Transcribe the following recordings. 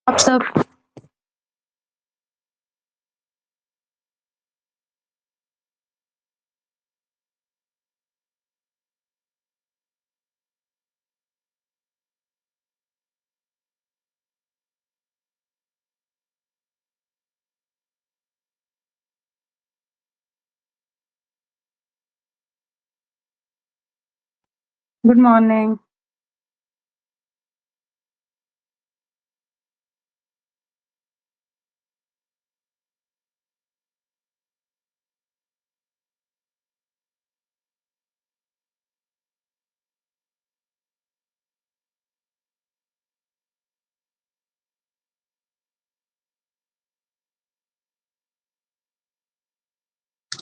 आप सब good morning.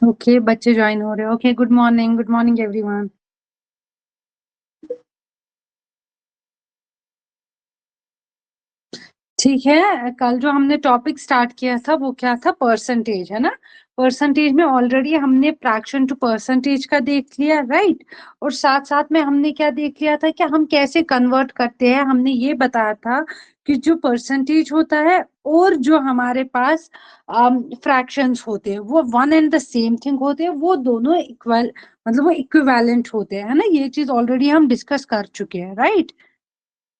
Okay, बच्चे ज्वाइन हो रहे हैं। Okay, good morning everyone. ठीक है, कल जो हमने टॉपिक स्टार्ट किया था वो क्या था? परसेंटेज, है ना। परसेंटेज में ऑलरेडी हमने फ्रैक्शन टू परसेंटेज का देख लिया, राइट। और साथ साथ में हमने क्या देख लिया था कि हम कैसे कन्वर्ट करते हैं। हमने ये बताया था कि जो परसेंटेज होता है और जो हमारे पास फ्रैक्शंस होते हैं वो one and the same thing होते हैं, वो दोनों इक्वल, मतलब वो इक्विवेलेंट होते हैं, है ना। ये चीज ऑलरेडी हम डिस्कस कर चुके हैं, राइट,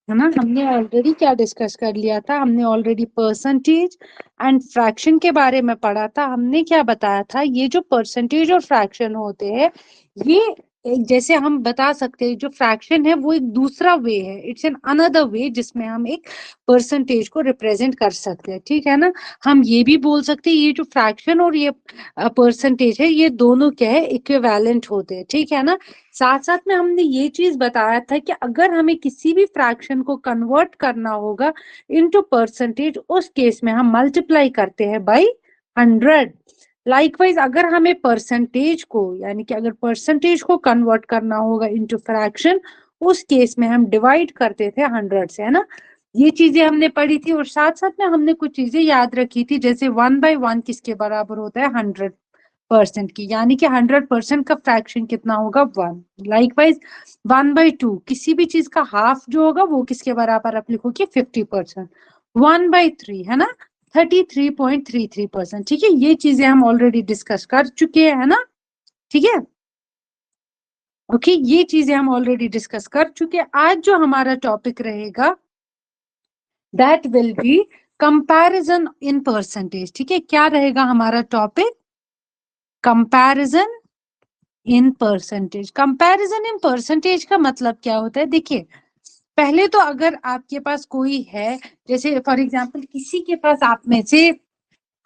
है ना। हमने ऑलरेडी क्या डिस्कस कर लिया था? हमने ऑलरेडी परसेंटेज एंड फ्रैक्शन के बारे में पढ़ा था। हमने क्या बताया था? ये जो परसेंटेज और फ्रैक्शन होते हैं, ये एक जैसे हम बता सकते हैं, जो फ्रैक्शन है वो एक दूसरा वे है, इट्स एन अनदर वे जिसमें हम एक परसेंटेज को रिप्रेजेंट कर सकते हैं, ठीक है ना। हम ये भी बोल सकते हैं ये जो फ्रैक्शन और ये परसेंटेज है, ये दोनों क्या है? इक्विवेलेंट होते हैं, ठीक है ना। साथ साथ में हमने ये चीज बताया था कि अगर हमें किसी भी फ्रैक्शन को कन्वर्ट करना होगा इनटू परसेंटेज, उस केस में हम मल्टीप्लाई करते हैं बाय 100। लाइकवाइज अगर हमें परसेंटेज को, यानी कि अगर परसेंटेज को कन्वर्ट करना होगा इनटू फ्रैक्शन, उस केस में हम डिवाइड करते थे 100 से, है ना। ये चीजें हमने पढ़ी थी और साथ साथ में हमने कुछ चीजें याद रखी थी, जैसे 1/1 किसके बराबर होता है? 100% की, यानी कि 100% का फ्रैक्शन कितना होगा? 1। लाइकवाइज 1/2 किसी भी चीज का हाफ जो होगा वो किसके बराबर आप लिखोगे? 50%। 1/3 है ना, 33.33%। ठीक है, ये चीजें हम ऑलरेडी डिस्कस कर चुके हैं, है ना। ठीक है, ओके, ये चीजें हम ऑलरेडी डिस्कस कर चुके हैं। आज जो हमारा टॉपिक रहेगा that will be comparison in percentage. ठीक है, क्या रहेगा हमारा topic? Comparison in percentage. Comparison in percentage का मतलब क्या होता है? देखिए, पहले तो अगर आपके पास कोई है, जैसे फॉर एग्जांपल किसी के पास आप में से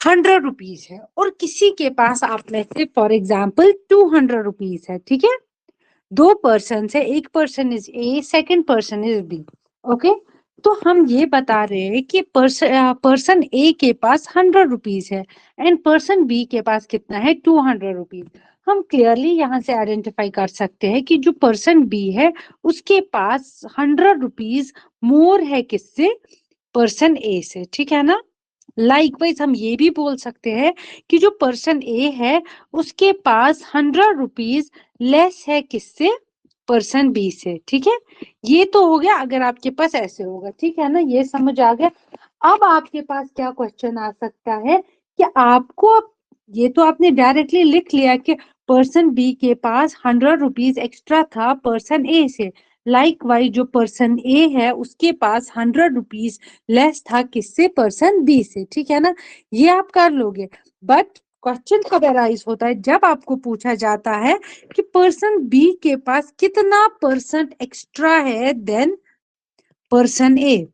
100 रुपीज है और किसी के पास आप में से फॉर एग्जांपल 200 रुपीज है, ठीक है। दो पर्सन है, एक person is A, second person is B. Okay, तो हम ये बता रहे हैं कि पर्सन ए के पास 100 रुपीज है एंड पर्सन बी के पास कितना है? 200 रुपीज। हम क्लियरली यहाँ से आइडेंटिफाई कर सकते हैं कि जो पर्सन बी है उसके पास 100 रुपीज मोर है, किससे? पर्सन ए से, ठीक है ना। लाइकवाइज हम ये भी बोल सकते हैं कि जो पर्सन ए है उसके पास 100 रुपीज लेस है, किससे? पर्सन बी से, ठीक है। ये तो हो गया अगर आपके पास ऐसे होगा, ठीक है ना, ये समझ आ गया। अब आपके पास क्या क्वेश्चन आ सकता है कि आपको, ये तो आपने डायरेक्टली लिख लिया कि पर्सन बी के पास 100 रुपीज एक्स्ट्रा था पर्सन ए से। लाइक वाइज जो पर्सन ए है उसके पास 100 रुपीज लेस था, किससे? पर्सन बी से, ठीक है ना। ये आप कर लोगे। बट क्वेश्चन कब अराइज होता है? जब आपको पूछा जाता है कि पर्सन बी के पास कितना परसेंट एक्स्ट्रा है देन पर्सन ए,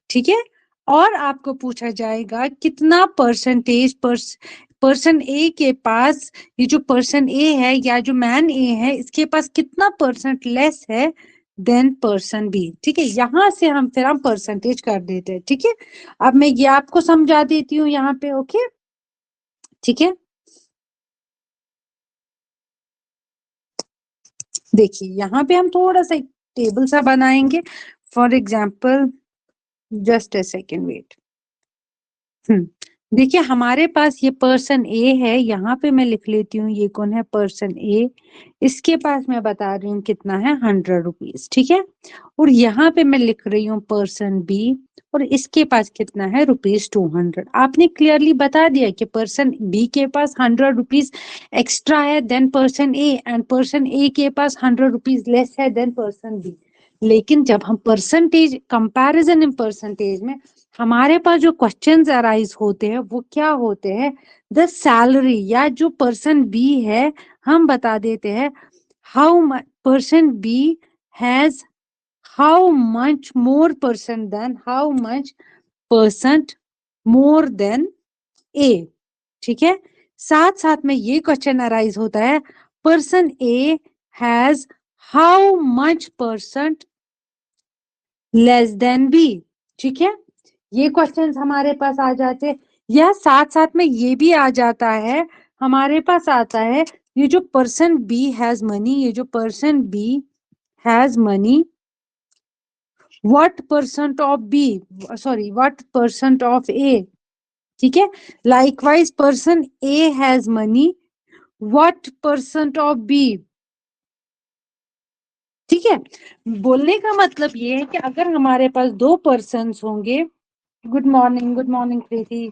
ठीक है। और आपको पूछा जाएगा कितना परसेंटेज पर्सन ए के पास, ये जो पर्सन ए है या जो मैन ए है इसके पास कितना परसेंट लेस है देन पर्सन बी, ठीक है। यहां से हम फिर हम परसेंटेज कर देते हैं, ठीक है। अब मैं ये आपको समझा देती हूँ यहाँ पे, ओके, ठीक है। देखिए यहाँ पे हम थोड़ा सा एक टेबल सा बनाएंगे। For example, just a second, wait. देखिए हमारे पास ये पर्सन ए है, यहाँ पे मैं लिख लेती हूँ ये कौन है, पर्सन ए। इसके पास मैं बता रही हूँ कितना है, 100 रुपीज, ठीक है। और यहाँ पे मैं लिख रही हूँ पर्सन बी, और इसके पास कितना है, ₹200। आपने क्लियरली बता दिया कि पर्सन बी के पास 100 रुपीज एक्स्ट्रा है than person A, and person A के पास 100 रुपीज लेस है देन पर्सन बी। लेकिन जब हम परसेंटेज, कंपैरिजन इन परसेंटेज में हमारे पास जो क्वेश्चंस अराइज होते हैं वो क्या होते हैं, द सैलरी, या जो पर्सन बी है हम बता देते हैं how much person B has, how much more percent than, how much percent more than A, ठीक है। साथ साथ में ये क्वेश्चन अराइज होता है, person A has how much percent less than B, ठीक है। ये क्वेश्चंस हमारे पास आ जाते हैं, या साथ साथ में ये भी आ जाता है, हमारे पास आता है ये जो पर्सन बी हैज मनी, ये जो person B has money, what percent of B, sorry what percent of A, ठीक है। Likewise person A has money, what percent of B, ठीक है। बोलने का मतलब ये है कि अगर हमारे पास दो पर्सन्स होंगे, गुड मॉर्निंग प्रीति,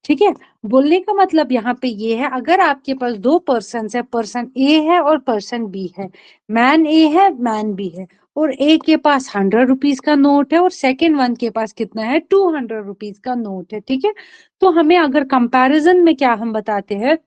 ठीक है। बोलने का मतलब यहाँ पे ये है, अगर आपके पास दो पर्सन है, पर्सन ए है और पर्सन बी है, मैन ए है मैन बी है, और ए के पास 100 रुपीज का नोट है और सेकेंड वन के पास कितना है, 200 रुपीज का नोट है, ठीक है। तो हमें अगर कंपैरिजन में क्या हम बताते हैं,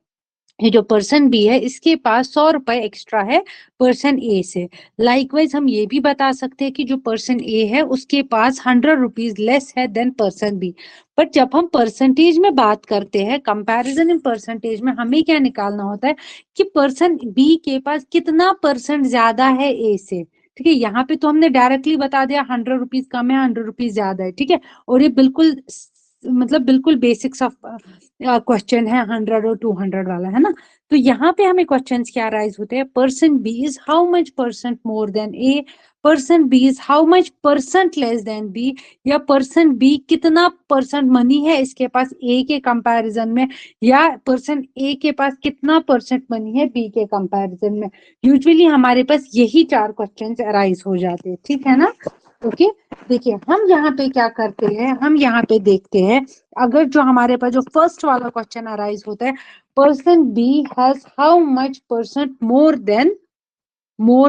ये जो पर्सन बी है इसके पास 100 रुपए एक्स्ट्रा है पर्सन ए से। लाइकवाइज हम ये भी बता सकते हैं कि जो पर्सन ए है उसके पास 100 रुपीज लेस है देन पर्सन बी। बट जब हम परसेंटेज में बात करते हैं, कंपैरिजन इन परसेंटेज में हमें क्या निकालना होता है कि पर्सन बी के पास कितना परसेंट ज्यादा है ए से, ठीक है। यहाँ पे तो हमने डायरेक्टली बता दिया 100 रुपीज कम है, 100 रुपीज ज्यादा है, ठीक है। और ये बिल्कुल मतलब बिल्कुल बेसिक्स ऑफ क्वेश्चन है, 100 और 200 वाला, है ना। तो यहाँ पे हमें क्वेश्चंस क्या राइज होते हैं, person B is how much percent more than A, person B is how much percent less than B, या पर्सन बी कितना परसेंट मनी है इसके पास ए के कंपैरिजन में, या पर्सन ए के पास कितना परसेंट मनी है बी के कंपैरिजन में। यूजुअली हमारे पास यही चार क्वेश्चंस अराइज हो जाते हैं, ठीक है ना। ओके, देखिए हम यहाँ पे क्या करते हैं, हम यहाँ पे देखते हैं, अगर जो हमारे पास जो फर्स्ट वाला क्वेश्चन अराइज होता है, person B has how much percent more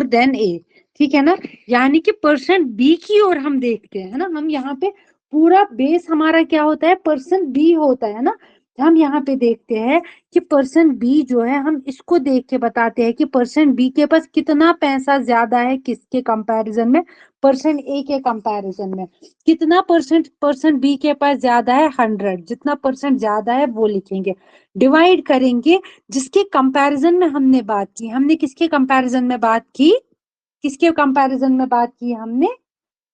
than A, ठीक है ना। यानी कि पर्सन बी की ओर हम देखते हैं ना, हम यहाँ पे पूरा बेस हमारा क्या होता है, पर्सन बी होता है ना। हम यहाँ पे देखते हैं कि पर्सन बी जो है, हम इसको देख के बताते हैं कि पर्सन बी के पास कितना पैसा ज्यादा है किसके कंपैरिजन में, पर्सन ए के कंपैरिजन में। कितना परसेंट पर्सन बी के पास ज्यादा है, 100, जितना परसेंट ज्यादा है वो लिखेंगे, डिवाइड करेंगे जिसके कंपैरिजन में हमने बात की, हमने किसके कंपैरिजन में बात की, किसके कंपैरिजन में बात की हमने,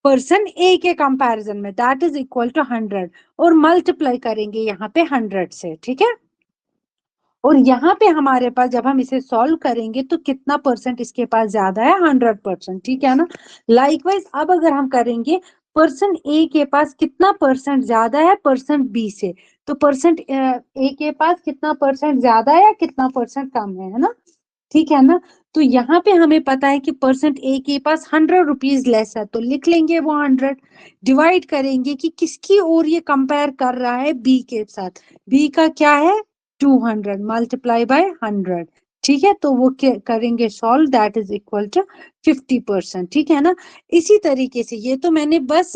पर्सन ए के कंपैरिजन में, दैट इज इक्वल टू 100, और मल्टीप्लाई करेंगे यहाँ पे 100 से, ठीक है। और यहाँ पे हमारे पास जब हम इसे सॉल्व करेंगे तो कितना परसेंट इसके पास ज्यादा है, 100%, ठीक है ना। लाइकवाइज अब अगर हम करेंगे, पर्सन ए के पास कितना परसेंट ज्यादा है पर्सन बी से, तो पर्सेंट ए के पास कितना परसेंट ज्यादा है या कितना परसेंट कम है ना, ठीक है ना। तो यहाँ पे हमें पता है कि परसेंट ए के पास 100 रुपीज लेस है, तो लिख लेंगे वो 100, डिवाइड करेंगे कि किसकी ओर ये कंपेयर कर रहा है, बी के साथ, बी का क्या है 200 मल्टीप्लाई बाय 100, ठीक है। तो वो करेंगे solve, that is equal to 50%, ठीक है ना। इसी तरीके से ये तो मैंने बस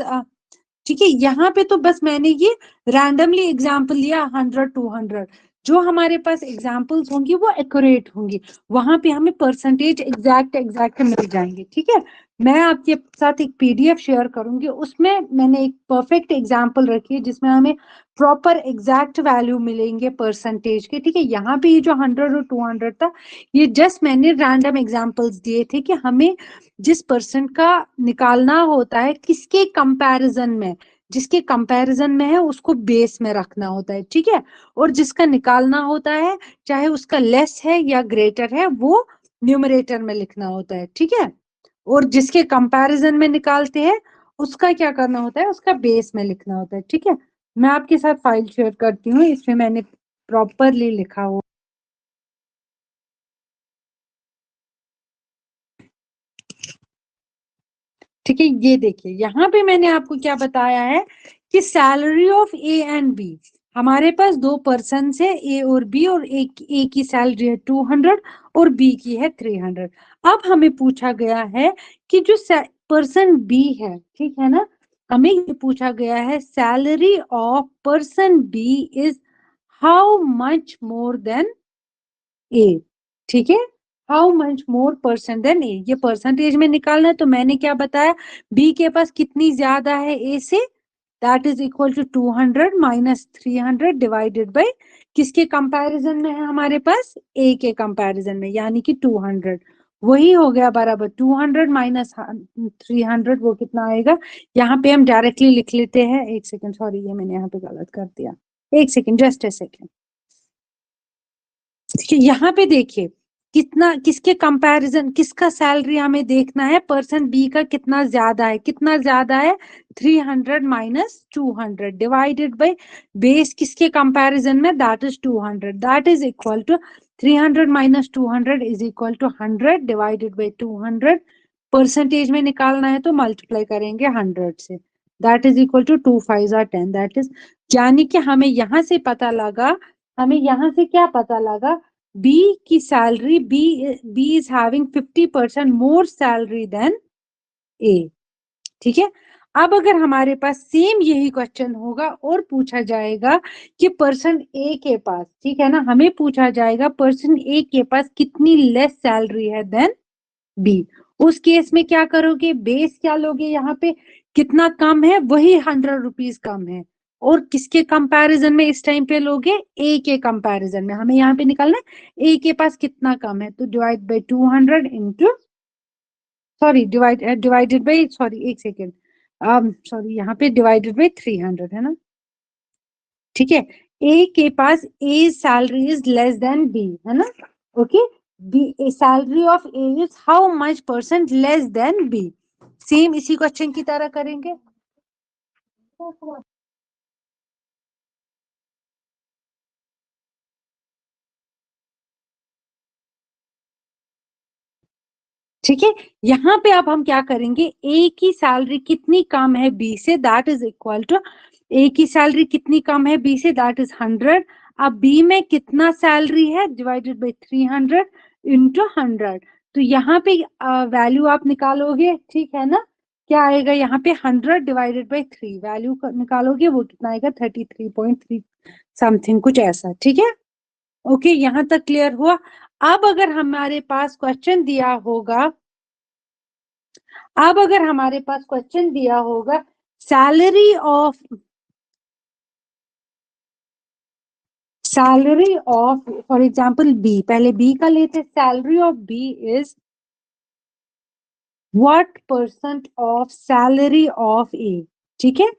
ठीक है, यहाँ पे तो बस मैंने ये रैंडमली एग्जाम्पल लिया 100 200, जो हमारे पास एग्जाम्पल्स होंगी वो एक्यूरेट होंगी, वहां पे हमें परसेंटेज एग्जैक्ट मिल जाएंगे, ठीक है। मैं आपके साथ एक पीडीएफ शेयर करूंगी, उसमें मैंने एक परफेक्ट एग्जाम्पल रखी है जिसमें हमें प्रॉपर एग्जैक्ट वैल्यू मिलेंगे परसेंटेज के, ठीक है। यहाँ पे ये जो 100 और 200 था, ये जस्ट मैंने रैंडम एग्जाम्पल्स दिए थे कि हमें जिस पर्सन का निकालना होता है किसके कंपैरिजन में, जिसके कंपैरिजन में है उसको बेस में रखना होता है, ठीक है। और जिसका निकालना होता है चाहे उसका लेस है या ग्रेटर है वो न्यूमरेटर में लिखना होता है, ठीक है। और जिसके कंपैरिजन में निकालते हैं उसका क्या करना होता है, उसका बेस में लिखना होता है, ठीक है। मैं आपके साथ फाइल शेयर करती हूँ, इसमें मैंने प्रॉपरली लिखा हुआ। ठीक है, ये देखिए यहाँ पे मैंने आपको क्या बताया है कि salary of A and B, हमारे पास दो पर्सन है ए और बी, और ए की सैलरी है 200 और बी की है 300। अब हमें पूछा गया है कि जो पर्सन बी है, ठीक है ना, हमें ये पूछा गया है salary of person B is how much more than A. ठीक है, how much more percent than A, ये परसेंटेज में निकालना है। तो मैंने क्या बताया, बी के पास कितनी ज्यादा है ए से, that is equal to 200 minus 300 divided by किसके कंपैरिजन में है हमारे पास, ए के कंपैरिजन में, यानी कि 200। वही हो गया बराबर 200 माइनस 300, वो कितना आएगा। यहाँ पे हम डायरेक्टली लिख लेते हैं, एक सेकेंड, सॉरी ये मैंने यहाँ पे गलत कर दिया, एक सेकेंड, जस्ट ए सेकेंड। यहाँ पे देखिए कितना, किसके कंपैरिजन, किसका सैलरी हमें देखना है, पर्सन बी का कितना ज्यादा है, कितना ज्यादा है 300 माइनस 200 डिवाइडेड बाय बेस किसके कंपैरिजन में, that is 200, that is equal to 300 minus 200 is equal to 100 divided by 200। Percentage में निकालना है तो मल्टीप्लाई करेंगे 100 से, that is equal to 2 5 are 10, that is, यानी कि हमें यहाँ से पता लगा, हमें यहाँ से क्या पता लगा, बी की salary, B is having 50% more salary than A. ठीक है, अब अगर हमारे पास सेम यही क्वेश्चन होगा और पूछा जाएगा कि पर्सन ए के पास, ठीक है ना, हमें पूछा जाएगा पर्सन ए के पास कितनी लेस सैलरी है देन बी, उस केस में क्या करोगे, बेस क्या लोगे, यहाँ पे कितना कम है, वही 100 रुपीज कम है, और किसके कंपैरिजन में इस टाइम पे लोगे, ए के कंपैरिजन में, हमें यहाँ पे निकालना है ए के पास कितना कम है, तो divide by 200 into, sorry divided by, sorry एक सेकेंड, सॉरी यहाँ पे डिवाइडेड बाय 300 है ना। ठीक है, ए के पास A salary is less than B, है ना, okay, B salary of A is how much percent less than B, same इसी क्वेश्चन की तरह करेंगे। ठीक है, यहाँ पे अब हम क्या करेंगे, ए की सैलरी कितनी कम है बी से, दैट इज इक्वल टू, ए की सैलरी कितनी कम है बी से, दैट इज 100, अब बी में कितना सैलरी है, डिवाइडेड बाय 300 इंटू 100, तो यहाँ पे वैल्यू आप निकालोगे, ठीक है ना, क्या आएगा यहाँ पे 100 डिवाइडेड बाय 3, वैल्यू निकालोगे वो कितना आएगा 33.3 समथिंग, कुछ ऐसा। ठीक है, ओके, यहाँ तक क्लियर हुआ। अब अगर हमारे पास क्वेश्चन दिया होगा, अब अगर हमारे पास क्वेश्चन दिया होगा salary of for example B, पहले बी का लेते, salary of B is what percent of salary of A. ठीक है,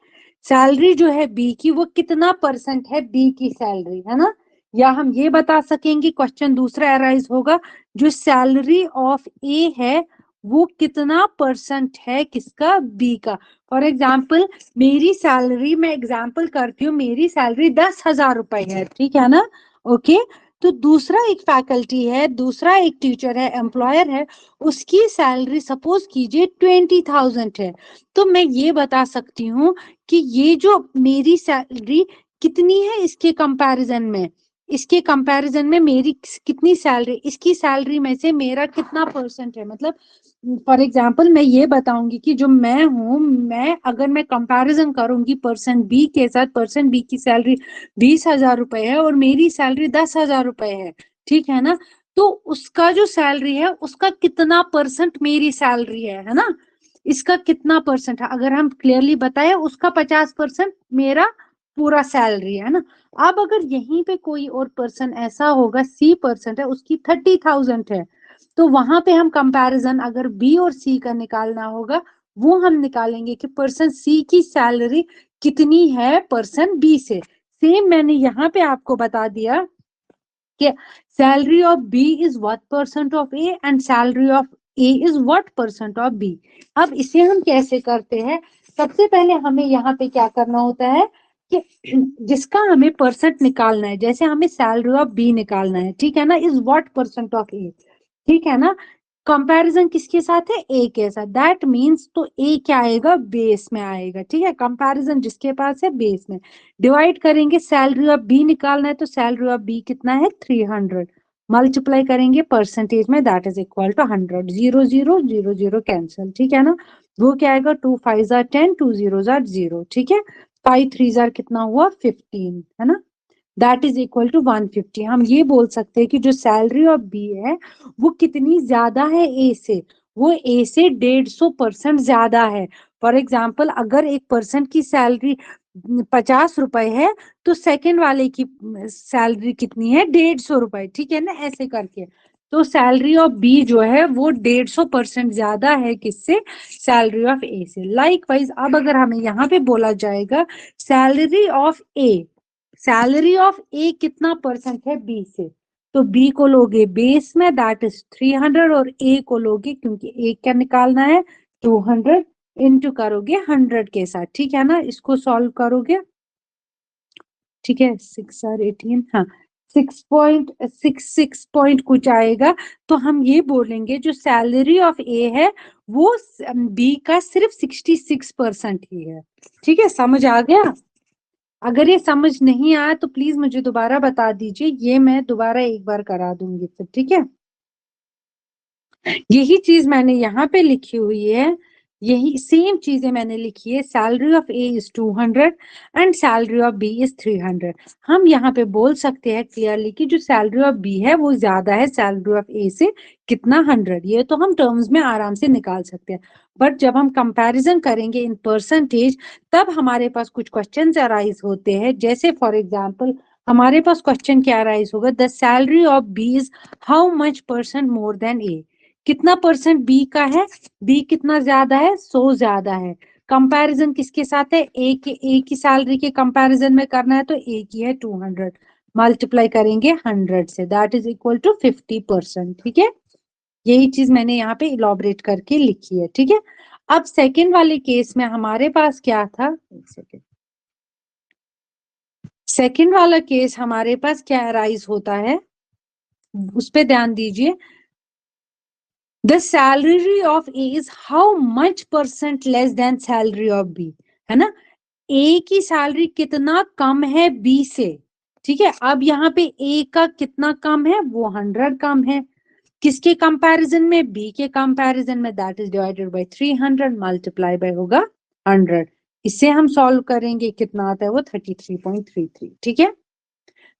सैलरी जो है बी की वो कितना परसेंट है बी की सैलरी, है ना, या हम ये बता सकेंगे, क्वेश्चन दूसरा अराइज होगा, जो सैलरी ऑफ ए है वो कितना परसेंट है किसका, बी का। फॉर एग्जाम्पल मेरी सैलरी, मैं एग्जाम्पल करती हूँ, मेरी सैलरी 10,000 रुपए है, ठीक है ना, ओके, तो दूसरा एक फैकल्टी है, दूसरा एक टीचर है, एम्प्लॉयर है, उसकी सैलरी सपोज कीजिए 20,000 है, तो मैं ये बता सकती हूँ कि ये जो मेरी सैलरी कितनी है इसके कंपैरिजन में, इसके कंपैरिजन में मेरी कितनी सैलरी, इसकी सैलरी में से मेरा कितना परसेंट है, मतलब फॉर एग्जाम्पल मैं ये बताऊंगी कि जो मैं हूँ, मैं अगर मैं कंपैरिजन करूंगी पर्सन बी के साथ, पर्सन बी की सैलरी 20,000 रुपए है और मेरी सैलरी 10,000 रुपए है, ठीक है ना, तो उसका जो सैलरी है उसका कितना परसेंट मेरी सैलरी है ना, इसका कितना परसेंट है, अगर हम क्लियरली बताए उसका 50% मेरा पूरा सैलरी है ना। अब अगर यहीं पे कोई और पर्सन ऐसा होगा, सी पर्सन है, उसकी 30,000 है, तो वहां पे हम कंपैरिजन अगर बी और सी का निकालना होगा, वो हम निकालेंगे कि पर्सन सी की सैलरी कितनी है पर्सन बी से। सेम मैंने यहाँ पे आपको बता दिया कि salary of B is what percent of A and salary of A is what percent of B. अब इसे हम कैसे करते हैं, सबसे पहले हमें यहाँ पे क्या करना होता है, कि जिसका हमें परसेंट निकालना है, जैसे हमें सैलरी ऑफ बी निकालना है, ठीक है ना, is what percent of A, ठीक है ना। कंपैरिजन किसके साथ है, ए के साथ, दैट मींस तो ए क्या आएगा, बेस में आएगा, ठीक है। कंपैरिजन जिसके पास है बेस में, डिवाइड करेंगे, सैलरी ऑफ बी निकालना है तो सैलरी ऑफ बी कितना है 300, मल्टीप्लाई करेंगे परसेंटेज में, that is equal to 100, 0 0 0 0 cancel, ठीक है ना। वो क्या आएगा, 2 5 जार 10, 2 0 जार 0, ठीक है। 5 3 जार कितना हुआ 15, है ना, दैट इज इक्वल टू 150। हम ये बोल सकते हैं कि जो सैलरी ऑफ बी है वो कितनी ज्यादा है ए से, वो ए से 150% ज्यादा है। फॉर एग्जाम्पल अगर एक पर्सन की सैलरी 50 रुपए है तो सेकंड वाले की सैलरी कितनी है, 150 रुपए, ठीक है ना, ऐसे करके। तो सैलरी ऑफ बी जो है वो 150% ज्यादा है किससे, सैलरी ऑफ ए से। लाइक वाइज अब अगर हमें यहाँ पे बोला जाएगा salary of A, salary of A कितना परसेंट है बी से, तो बी को लोगे बेस में, दैट इज 300, और ए को लोगे क्योंकि ए क्या निकालना है 200, इंटू करोगे 100 के साथ, ठीक है ना। इसको सॉल्व करोगे, ठीक है, 6 और 18, हाँ 6.66 पॉइंट कुछ आएगा। तो हम ये बोलेंगे जो सैलरी ऑफ ए है वो बी का सिर्फ 66% ही है, ठीक है। समझ आ गया। अगर ये समझ नहीं आया तो प्लीज मुझे दोबारा बता दीजिए, ये मैं दोबारा एक बार करा दूंगी फिर, ठीक है। यही चीज मैंने यहाँ पे लिखी हुई है, यही सेम चीजें मैंने लिखी है, salary of A is 200 and salary of B is 300। हम यहाँ पे बोल सकते हैं क्लियरली कि जो सैलरी ऑफ बी है वो ज्यादा है सैलरी ऑफ ए से, कितना 100, ये तो हम टर्म्स में आराम से निकाल सकते हैं। बट जब हम कंपैरिजन करेंगे इन परसेंटेज, तब हमारे पास कुछ क्वेश्चन अराइज होते हैं, जैसे फॉर एग्जाम्पल हमारे पास क्वेश्चन क्या अराइज होगा, the salary of B is how much percent more than A, कितना परसेंट बी का है, बी कितना ज्यादा है 100 ज्यादा है। कंपैरिजन किसके साथ है, ए की सैलरी के कंपैरिजन में करना है तो ए की है 200, मल्टीप्लाई करेंगे 100 से, दैट इज इक्वल टू 50%, ठीक है। यही चीज मैंने यहाँ पे इलॉबरेट करके लिखी है, ठीक है। अब सेकंड वाले केस में हमारे पास क्या था, एक सेकेंड, सेकंड वाला केस हमारे पास क्या अराइज होता है उस पे ध्यान दीजिए। The salary of A is how much percent less than salary of B, है ना। A की सैलरी कितना कम है B से, ठीक है। अब यहाँ पे A का कितना कम है, वो 100 कम है, किसके कंपैरिजन में, B के कंपैरिजन में, that is divided by 300, multiply bye होगा 100। इससे हम सॉल्व करेंगे, कितना आता है वो 33.33, ठीक है।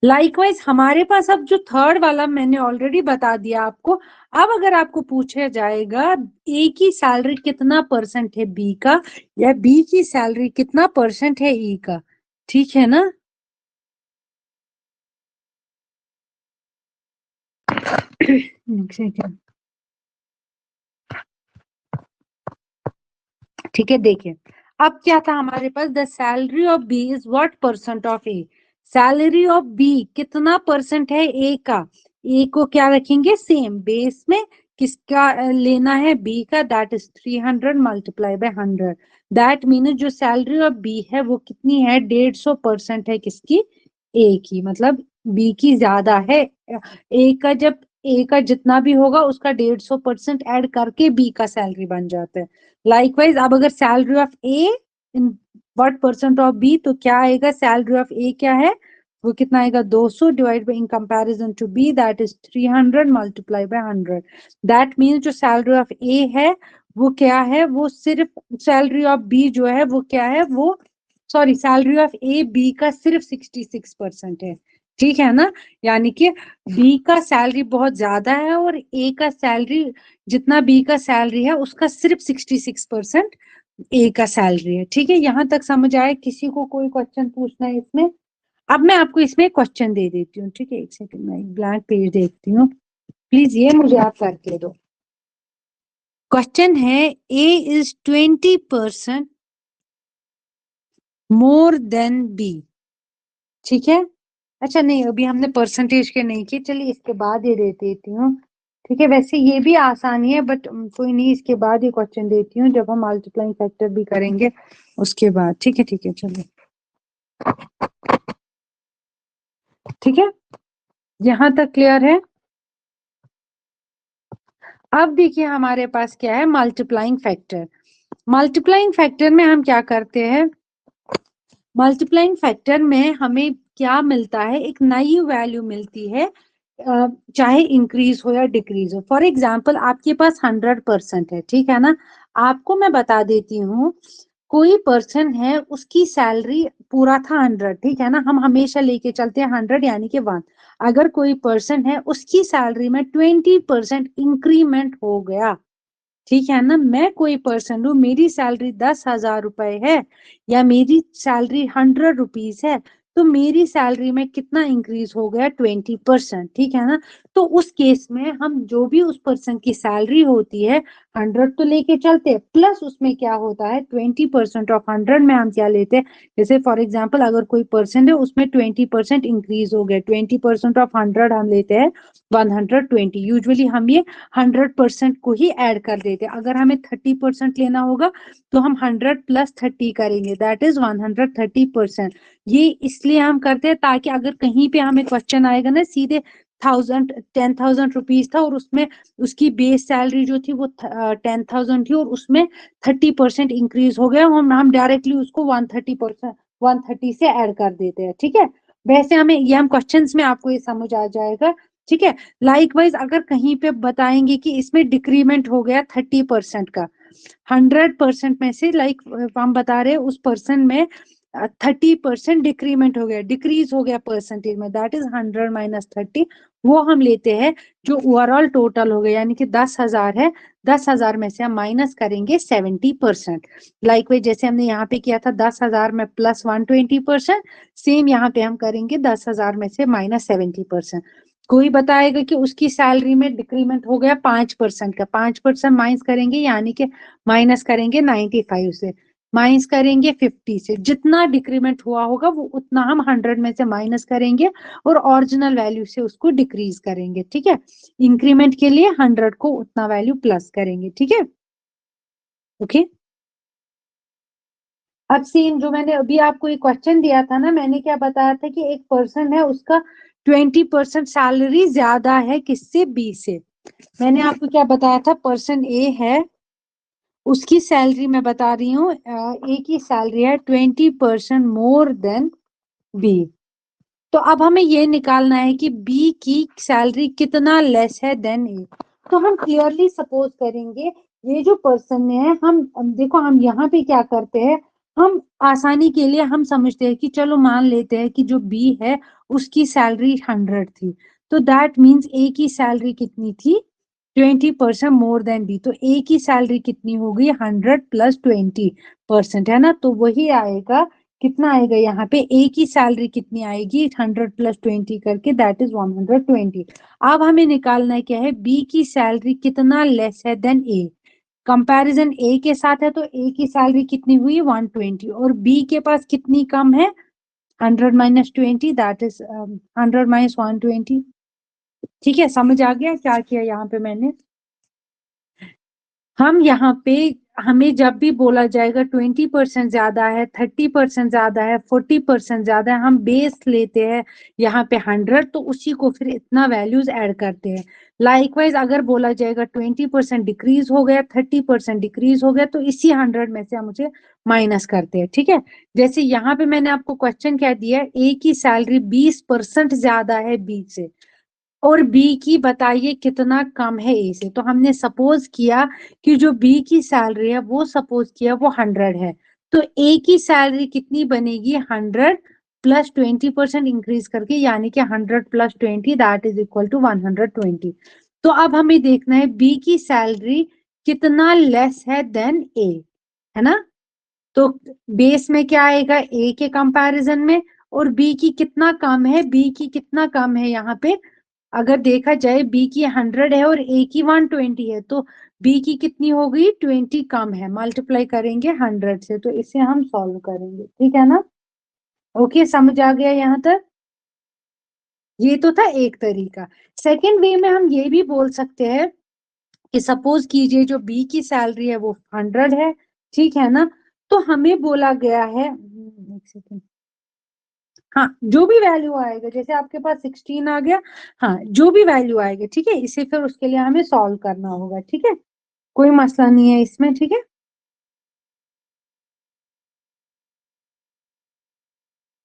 लाइकवाइज हमारे पास अब जो थर्ड वाला मैंने ऑलरेडी बता दिया आपको। अब अगर आपको पूछा जाएगा ए की सैलरी कितना परसेंट है बी का, या बी की सैलरी कितना परसेंट है ई का, ठीक है ना। ठीक है, देखिए अब क्या था हमारे पास, the salary of B is what percent of A, salary of B कितना परसेंट है ए का, ए को क्या रखेंगे सेम बेस में, किसका लेना है बी का, that is 300 multiply by 100, that mean जो सैलरी ऑफ बी है वो कितनी है 150% है किसकी, ए की, मतलब बी की ज्यादा है। ए का जब ए का जितना भी होगा उसका 150% ऐड करके बी का सैलरी बन जाता है। लाइकवाइज अब अगर salary of A in what percent of B, तो क्या आएगा, सैलरी ऑफ ए क्या है, वो कितना आएगा 200 divide by in comparison to B, that is 300 multiply by 100, that means जो सैलरी ऑफ ए है वो क्या है, वो सिर्फ सैलरी ऑफ बी जो है वो क्या है, वो sorry salary of A B का सिर्फ 66% है, ठीक है ना। यानी कि बी का सैलरी बहुत ज्यादा है और ए का सैलरी जितना बी का सैलरी है उसका सिर्फ 66% ए का सैलरी है, ठीक है। यहाँ तक समझ आए, किसी को कोई क्वेश्चन पूछना है इसमें। अब मैं आपको इसमें क्वेश्चन दे देती हूँ, ठीक है, एक सेकंड में एक ब्लैंक पेज देखती हूँ, प्लीज ये मुझे आप करके दो। क्वेश्चन है, ए इज 20% मोर देन बी, ठीक है। अच्छा नहीं, अभी हमने परसेंटेज के नहीं किए, चलिए इसके बाद ये दे देती हूँ, ठीक है। वैसे ये भी आसानी है बट कोई नहीं, इसके बाद ये क्वेश्चन देती हूँ जब हम मल्टीप्लाइंग फैक्टर भी करेंगे उसके बाद, ठीक है, ठीक है, चलिए। ठीक है, यहां तक क्लियर है। अब देखिए हमारे पास क्या है, मल्टीप्लाइंग फैक्टर। मल्टीप्लाइंग फैक्टर में हम क्या करते हैं, मल्टीप्लाइंग फैक्टर में हमें क्या मिलता है, एक नई वैल्यू मिलती है, चाहे इंक्रीज हो या डिक्रीज हो। फॉर एग्जाम्पल आपके पास 100% है, ठीक है ना। आपको मैं बता देती हूँ, कोई पर्सन है उसकी सैलरी पूरा था 100, ठीक है ना, हम हमेशा लेके चलते हैं 100 यानी कि 1। अगर कोई पर्सन है उसकी सैलरी में 20% इंक्रीमेंट हो गया, ठीक है ना, मैं कोई पर्सन हूँ, मेरी सैलरी 10,000 रुपए है या मेरी सैलरी 100 रुपीज है, तो मेरी सैलरी में कितना इंक्रीज हो गया, 20%, ठीक है ना। तो उस केस में हम जो भी उस पर्सन की सैलरी होती है 100 तो लेके चलते हैं, प्लस उसमें क्या होता है 20% ऑफ 100 में हम क्या लेते हैं, जैसे फॉर एग्जाम्पल अगर कोई पर्सन है उसमें 20% इंक्रीज हो गया, 20% ऑफ 100 हम लेते हैं 120। यूजुअली हम ये 100% को ही ऐड कर देते हैं। अगर हमें 30% लेना होगा तो हम 100 + 30 करेंगे, दैट इज 130%। ये इसलिए हम करते हैं ताकि अगर कहीं पे हमें क्वेश्चन आएगा ना सीधे 10,000 रुपीज था और उसमें उसकी बेस सैलरी जो थी वो 10,000 थी और उसमें 30% इंक्रीज हो गया, हम डायरेक्टली उसको 130 से ऐड कर देते हैं, ठीक है। वैसे हमें ये हम क्वेश्चंस में आपको ये समझ आ जाएगा, ठीक है। लाइकवाइज अगर कहीं पे बताएंगे कि इसमें डिक्रीमेंट हो गया 30% का, 100% में से लाइक हम बता रहे हैं उस पर्सन में 30% डिक्रीमेंट हो गया, डिक्रीज हो गया परसेंटेज में, दैट इज 100 - 30, वो हम लेते हैं जो ओवरऑल टोटल हो गया, यानी कि 10,000 है, 10,000 में से हम माइनस करेंगे 70%। लाइकवाइज जैसे हमने यहाँ पे किया था 10,000 में प्लस 120%, सेम यहाँ पे हम करेंगे 10,000 में से माइनस 70%। कोई बताएगा कि उसकी सैलरी में डिक्रीमेंट हो गया 5% का, 5% माइनस करेंगे यानी कि माइनस करेंगे 95 से, माइनस करेंगे 50 से, जितना डिक्रीमेंट हुआ होगा वो उतना हम 100 में से माइनस करेंगे और ओरिजिनल वैल्यू से उसको डिक्रीज करेंगे, ठीक है। इंक्रीमेंट के लिए 100 को उतना वैल्यू प्लस करेंगे, ठीक है, ओके। अब सेम जो मैंने अभी आपको एक क्वेश्चन दिया था ना, मैंने क्या बताया था कि एक पर्सन है उसका 20% सैलरी ज्यादा है किससे, बी से। मैंने आपको क्या बताया था, पर्सन ए है उसकी सैलरी मैं बता रही हूँ, ए की सैलरी है 20% मोर देन बी। तो अब हमें ये निकालना है कि बी की सैलरी कितना लेस है देन ए। तो हम क्लियरली सपोज करेंगे ये जो पर्सन है, हम देखो हम यहाँ पे क्या करते हैं, हम आसानी के लिए हम समझते हैं कि चलो मान लेते हैं कि जो बी है उसकी सैलरी 100 थी, तो दैट मीन्स ए की सैलरी कितनी थी, 20% मोर देन बी। तो ए की सैलरी कितनी होगी, 100 + 20%, है ना। तो वही आएगा, कितना आएगा यहाँ पे, ए की सैलरी कितनी आएगी 100 + 20 करके, दैट इज 120। अब हमें निकालना है क्या है, बी की सैलरी कितना लेस है देन ए। कंपैरिजन ए के साथ है तो ए की सैलरी कितनी हुई 120 और बी के पास कितनी कम है 100 - 20, दैट इज 100 - 120। ठीक है, समझ आ गया क्या किया यहाँ पे मैंने। हम यहाँ पे, हमें जब भी बोला जाएगा 20% ज्यादा है, 30% ज्यादा है, 40% ज्यादा है, हम बेस लेते हैं यहाँ पे 100, तो उसी को फिर इतना वैल्यूज ऐड करते हैं। लाइकवाइज अगर बोला जाएगा 20% डिक्रीज हो गया, 30% डिक्रीज हो गया, तो इसी 100 में से हम उसे माइनस करते हैं, ठीक है। जैसे यहाँ पे मैंने आपको क्वेश्चन क्या दिया, ए की सैलरी 20% ज्यादा है बी से और बी की बताइए कितना कम है ए से। तो हमने सपोज किया कि जो बी की सैलरी है वो सपोज किया वो 100 है, तो ए की सैलरी कितनी बनेगी 100 + 20% इंक्रीज करके, यानी कि 100 + 20 दैट इज इक्वल टू 120। तो अब हमें देखना है बी की सैलरी कितना लेस है देन ए, है ना। तो बेस में क्या आएगा, ए के कंपैरिजन में, और बी की कितना कम है, बी की कितना कम है यहाँ पे, अगर देखा जाए बी की 100 है और ए की 120 है, तो बी की कितनी होगी 20 कम है, मल्टीप्लाई करेंगे 100 से, तो इसे हम सॉल्व करेंगे, ठीक है ना। ओके, समझ आ गया यहाँ तक। ये तो था एक तरीका। सेकंड वे में हम ये भी बोल सकते हैं कि सपोज कीजिए जो बी की सैलरी है वो 100 है, ठीक है ना। तो हमें बोला गया है, एक सेकेंड, हाँ जो भी वैल्यू आएगा, जैसे आपके पास 16 आ गया, हाँ जो भी वैल्यू आएगा, ठीक है, इसे फिर उसके लिए हमें सॉल्व करना होगा, ठीक है, कोई मसला नहीं है इसमें, ठीक है।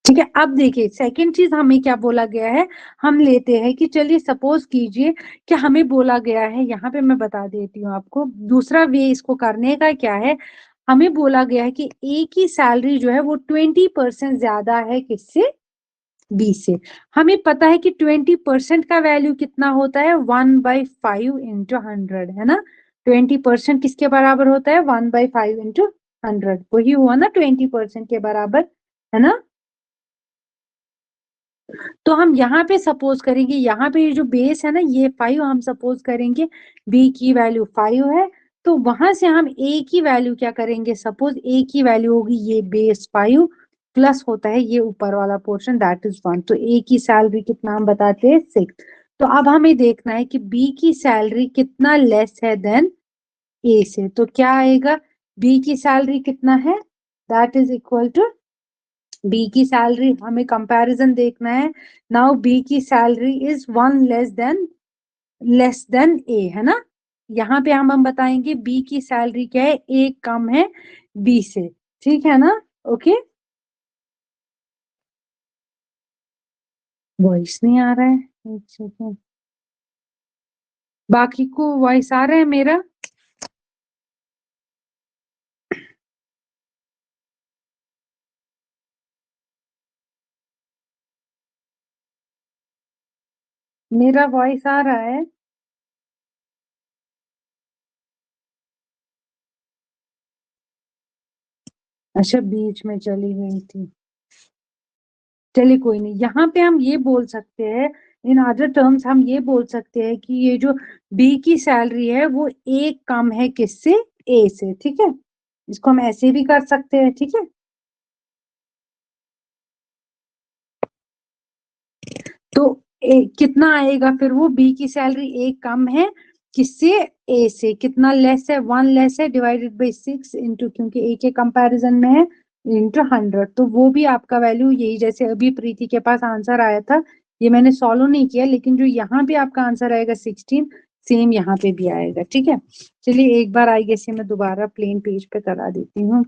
ठीक है, अब देखिए सेकंड चीज हमें क्या बोला गया है, हम लेते हैं कि चलिए सपोज कीजिए कि हमें बोला गया है, यहाँ पे मैं बता देती हूँ आपको दूसरा वे इसको करने का क्या है। हमें बोला गया है कि ए की सैलरी जो है वो 20% ज्यादा है किससे, बी से। हमें पता है कि 20% का वैल्यू कितना होता है, 1/5 × 100 है ना। 20% किसके बराबर होता है, 1/5 × 100, वही हुआ ना 20% के बराबर, है ना। तो हम यहाँ पे सपोज करेंगे, यहाँ पे जो बेस है ना ये 5, हम सपोज करेंगे बी की वैल्यू 5 है, तो वहां से हम ए की वैल्यू क्या करेंगे, सपोज ए की वैल्यू होगी ये बेस 5 प्लस होता है ये ऊपर वाला पोर्शन दैट इज 1, तो ए की सैलरी कितना हम बताते हैं 6। तो अब हमें देखना है कि बी की सैलरी कितना लेस है देन ए से, तो क्या आएगा, बी की सैलरी कितना है, that is equal to B की सैलरी, हमें कंपैरिजन देखना है। नाउ बी की salary is 1 less than A, है ना। यहाँ पे हम बताएंगे बी की सैलरी क्या है, ए कम है बी से, ठीक है ना। ओके, वॉइस नहीं आ रहा है, एक सेकंड, बाकी को वॉइस आ रहा है मेरा। मेरा वॉइस आ रहा है। अच्छा बीच में चली गई थी, चलिए कोई नहीं, यहाँ पे हम ये बोल सकते हैं, इन अदर टर्म्स हम ये बोल सकते हैं कि ये जो बी की सैलरी है वो एक कम है किससे, ए से, ठीक है। इसको हम ऐसे भी कर सकते हैं, ठीक है। तो कितना आएगा फिर, वो बी की सैलरी एक कम है किससे, ए से, कितना लेस है, 1 लेस है डिवाइडेड बाई 6 इंटू, क्योंकि ए के कंपैरिजन में है, इंटू 100, तो वो भी आपका वैल्यू यही, जैसे अभी प्रीति के पास आंसर आया था, ये मैंने सॉल्व नहीं किया, लेकिन जो यहाँ पे आपका आंसर आएगा 16, सेम यहाँ पे भी आएगा, ठीक है। चलिए एक बार आई गेस मैं दोबारा प्लेन पेज पे करा देती हूँ।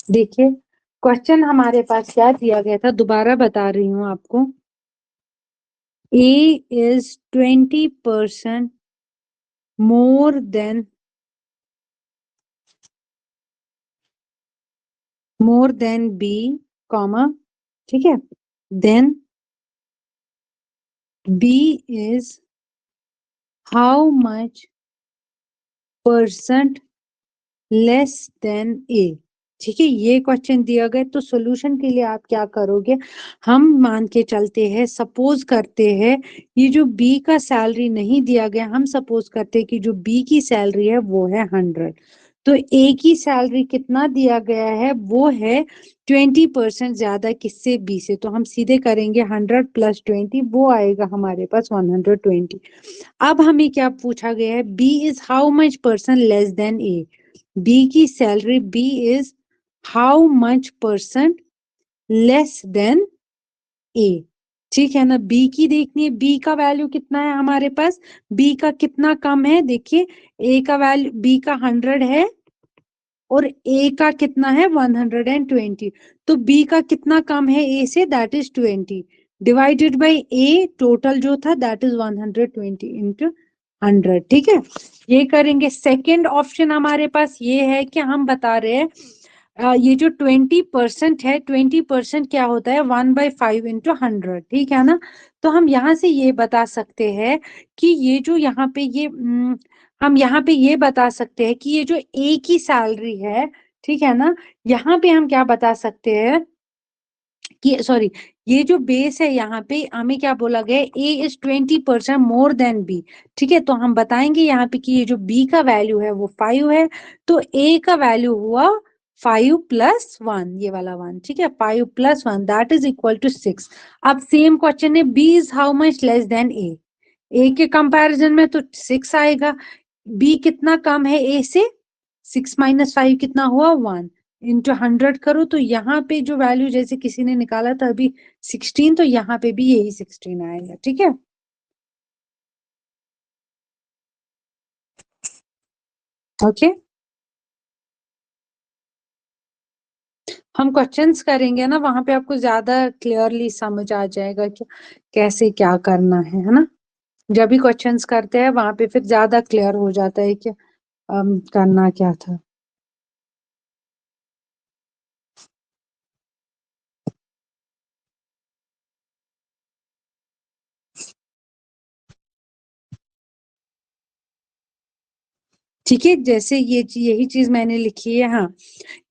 देखिए क्वेश्चन हमारे पास क्या दिया गया था, दोबारा बता रही हूँ आपको। A is 20% more than B, comma, ठीक है, then B is how much percent less than A, ठीक है। ये क्वेश्चन दिया गया, तो सॉल्यूशन के लिए आप क्या करोगे, हम मान के चलते हैं, सपोज करते हैं ये जो बी का सैलरी नहीं दिया गया, हम सपोज करते हैं कि जो बी की सैलरी है वो है 100, तो ए की सैलरी कितना दिया गया है, वो है 20% ज्यादा किससे, बी से, तो हम सीधे करेंगे 100 + 20, वो आएगा हमारे पास 120। अब हमें क्या पूछा गया है, B is how much person less than A, B की salary, B is how much percent less than A, ठीक है ना। बी की देखनी है, बी का वैल्यू कितना है हमारे पास, बी का कितना कम है, देखिए ए का वैल्यू, बी का 100 है और ए का कितना है 120, तो बी का कितना कम है ए से, that is 20 divided by A, total जो था दैट इज 120 इंटू 100, ठीक है। ये करेंगे। सेकंड ऑप्शन हमारे पास ये है कि हम बता रहे हैं ये जो 20% है, 20% क्या होता है, 1/5 × 100, ठीक है ना। तो हम यहाँ से ये बता सकते हैं कि ये जो यहाँ पे ये हम यहाँ पे ये बता सकते हैं कि ये जो ए की सैलरी है, ठीक है ना, यहाँ पे हम क्या बता सकते हैं कि सॉरी, ये जो बेस है यहाँ पे हमें क्या बोला गया, ए इज 20% मोर देन बी, ठीक है। तो हम बताएंगे यहाँ पे कि ये जो बी का वैल्यू है वो 5 है, तो ए का वैल्यू हुआ 5 + 1, ये वाला 1, ठीक है, 5 + 1 दैट इज इक्वल टू 6। अब सेम क्वेश्चन है, B is how much less than A, A के कंपैरिजन में तो 6 आएगा, बी कितना कम है ए से, 6 माइनस 5 कितना हुआ 1, इंटू 100 करो तो यहाँ पे जो वैल्यू जैसे किसी ने निकाला था अभी 16, तो यहाँ पे भी यही 16 आएगा, ठीक है। ओके, हम क्वेश्चंस करेंगे ना, वहां पे आपको ज्यादा क्लियरली समझ आ जाएगा कि कैसे क्या करना है ना। जब भी क्वेश्चंस करते हैं वहां पे फिर ज्यादा क्लियर हो जाता है कि करना क्या था। ठीक है, जैसे यही चीज मैंने लिखी है। हाँ,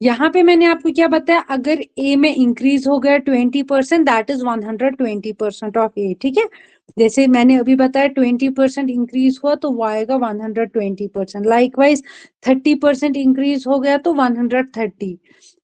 यहाँ पे मैंने आपको क्या बताया, अगर ए में इंक्रीज हो गया 20%, दैट इज 120% ऑफ ए, ठीक है। जैसे मैंने अभी बताया 20% इंक्रीज हुआ तो वो आएगा 120%। लाइकवाइज 30% इंक्रीज हो गया तो 130,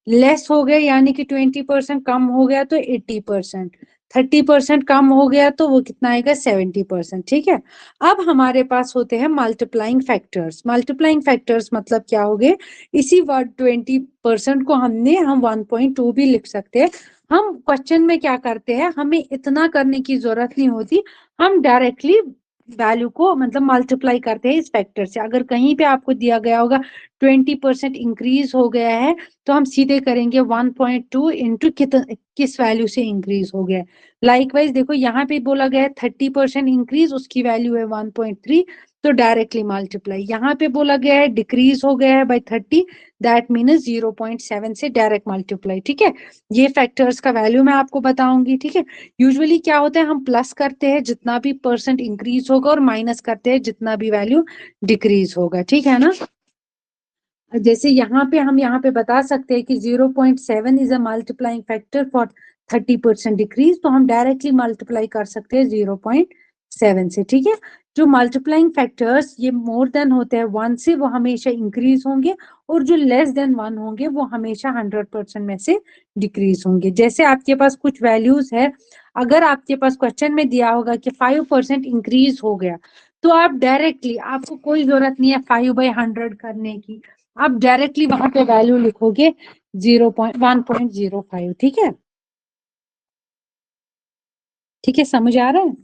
लेस हो गया यानी कि 20% कम हो गया तो 80%, 30% कम हो गया तो वो कितना आएगा 70%, ठीक है। अब हमारे पास होते हैं मल्टीप्लाइंग फैक्टर्स। मल्टीप्लाइंग फैक्टर्स मतलब क्या हो गए, इसी वर्ड 20% को हम 1.2 भी लिख सकते हैं। हम क्वेश्चन में क्या करते हैं, हमें इतना करने की जरूरत नहीं होती, हम डायरेक्टली वैल्यू को मतलब मल्टीप्लाई करते हैं इस फैक्टर से। अगर कहीं पे आपको दिया गया होगा 20% इंक्रीज हो गया है तो हम सीधे करेंगे 1.2 इंटू किस वैल्यू से इंक्रीज हो गया है। लाइकवाइज देखो यहाँ पे बोला गया है 30% इंक्रीज, उसकी वैल्यू है 1.3, तो डायरेक्टली मल्टीप्लाई। यहाँ पे बोला गया है डिक्रीज हो गया है बाय 30, दैट मीन्स 0.7 से डायरेक्ट मल्टीप्लाई, ठीक है। ये फैक्टर्स का वैल्यू मैं आपको बताऊंगी, ठीक है। यूजुअली क्या होता है, हम प्लस करते हैं जितना भी परसेंट इंक्रीज होगा और माइनस करते हैं जितना भी वैल्यू डिक्रीज होगा, ठीक है ना। जैसे यहाँ पे बता सकते हैं कि 0.7 is a multiplying factor for 30% decrease, तो हम डायरेक्टली मल्टीप्लाई कर सकते हैं 0.7 से, ठीक है। जो मल्टीप्लाइंग फैक्टर्स ये मोर देन होते हैं 1 से, वो हमेशा इंक्रीज होंगे, और जो लेस देन 1 होंगे वो हमेशा 100% में से डिक्रीज होंगे। जैसे आपके पास कुछ वैल्यूज है, अगर आपके पास क्वेश्चन में दिया होगा कि 5% इंक्रीज हो गया, तो आप डायरेक्टली, आपको कोई जरूरत नहीं है 5/100 करने की, आप डायरेक्टली वहां पे वैल्यू लिखोगे 1.05, ठीक है। ठीक है, समझ आ रहा है।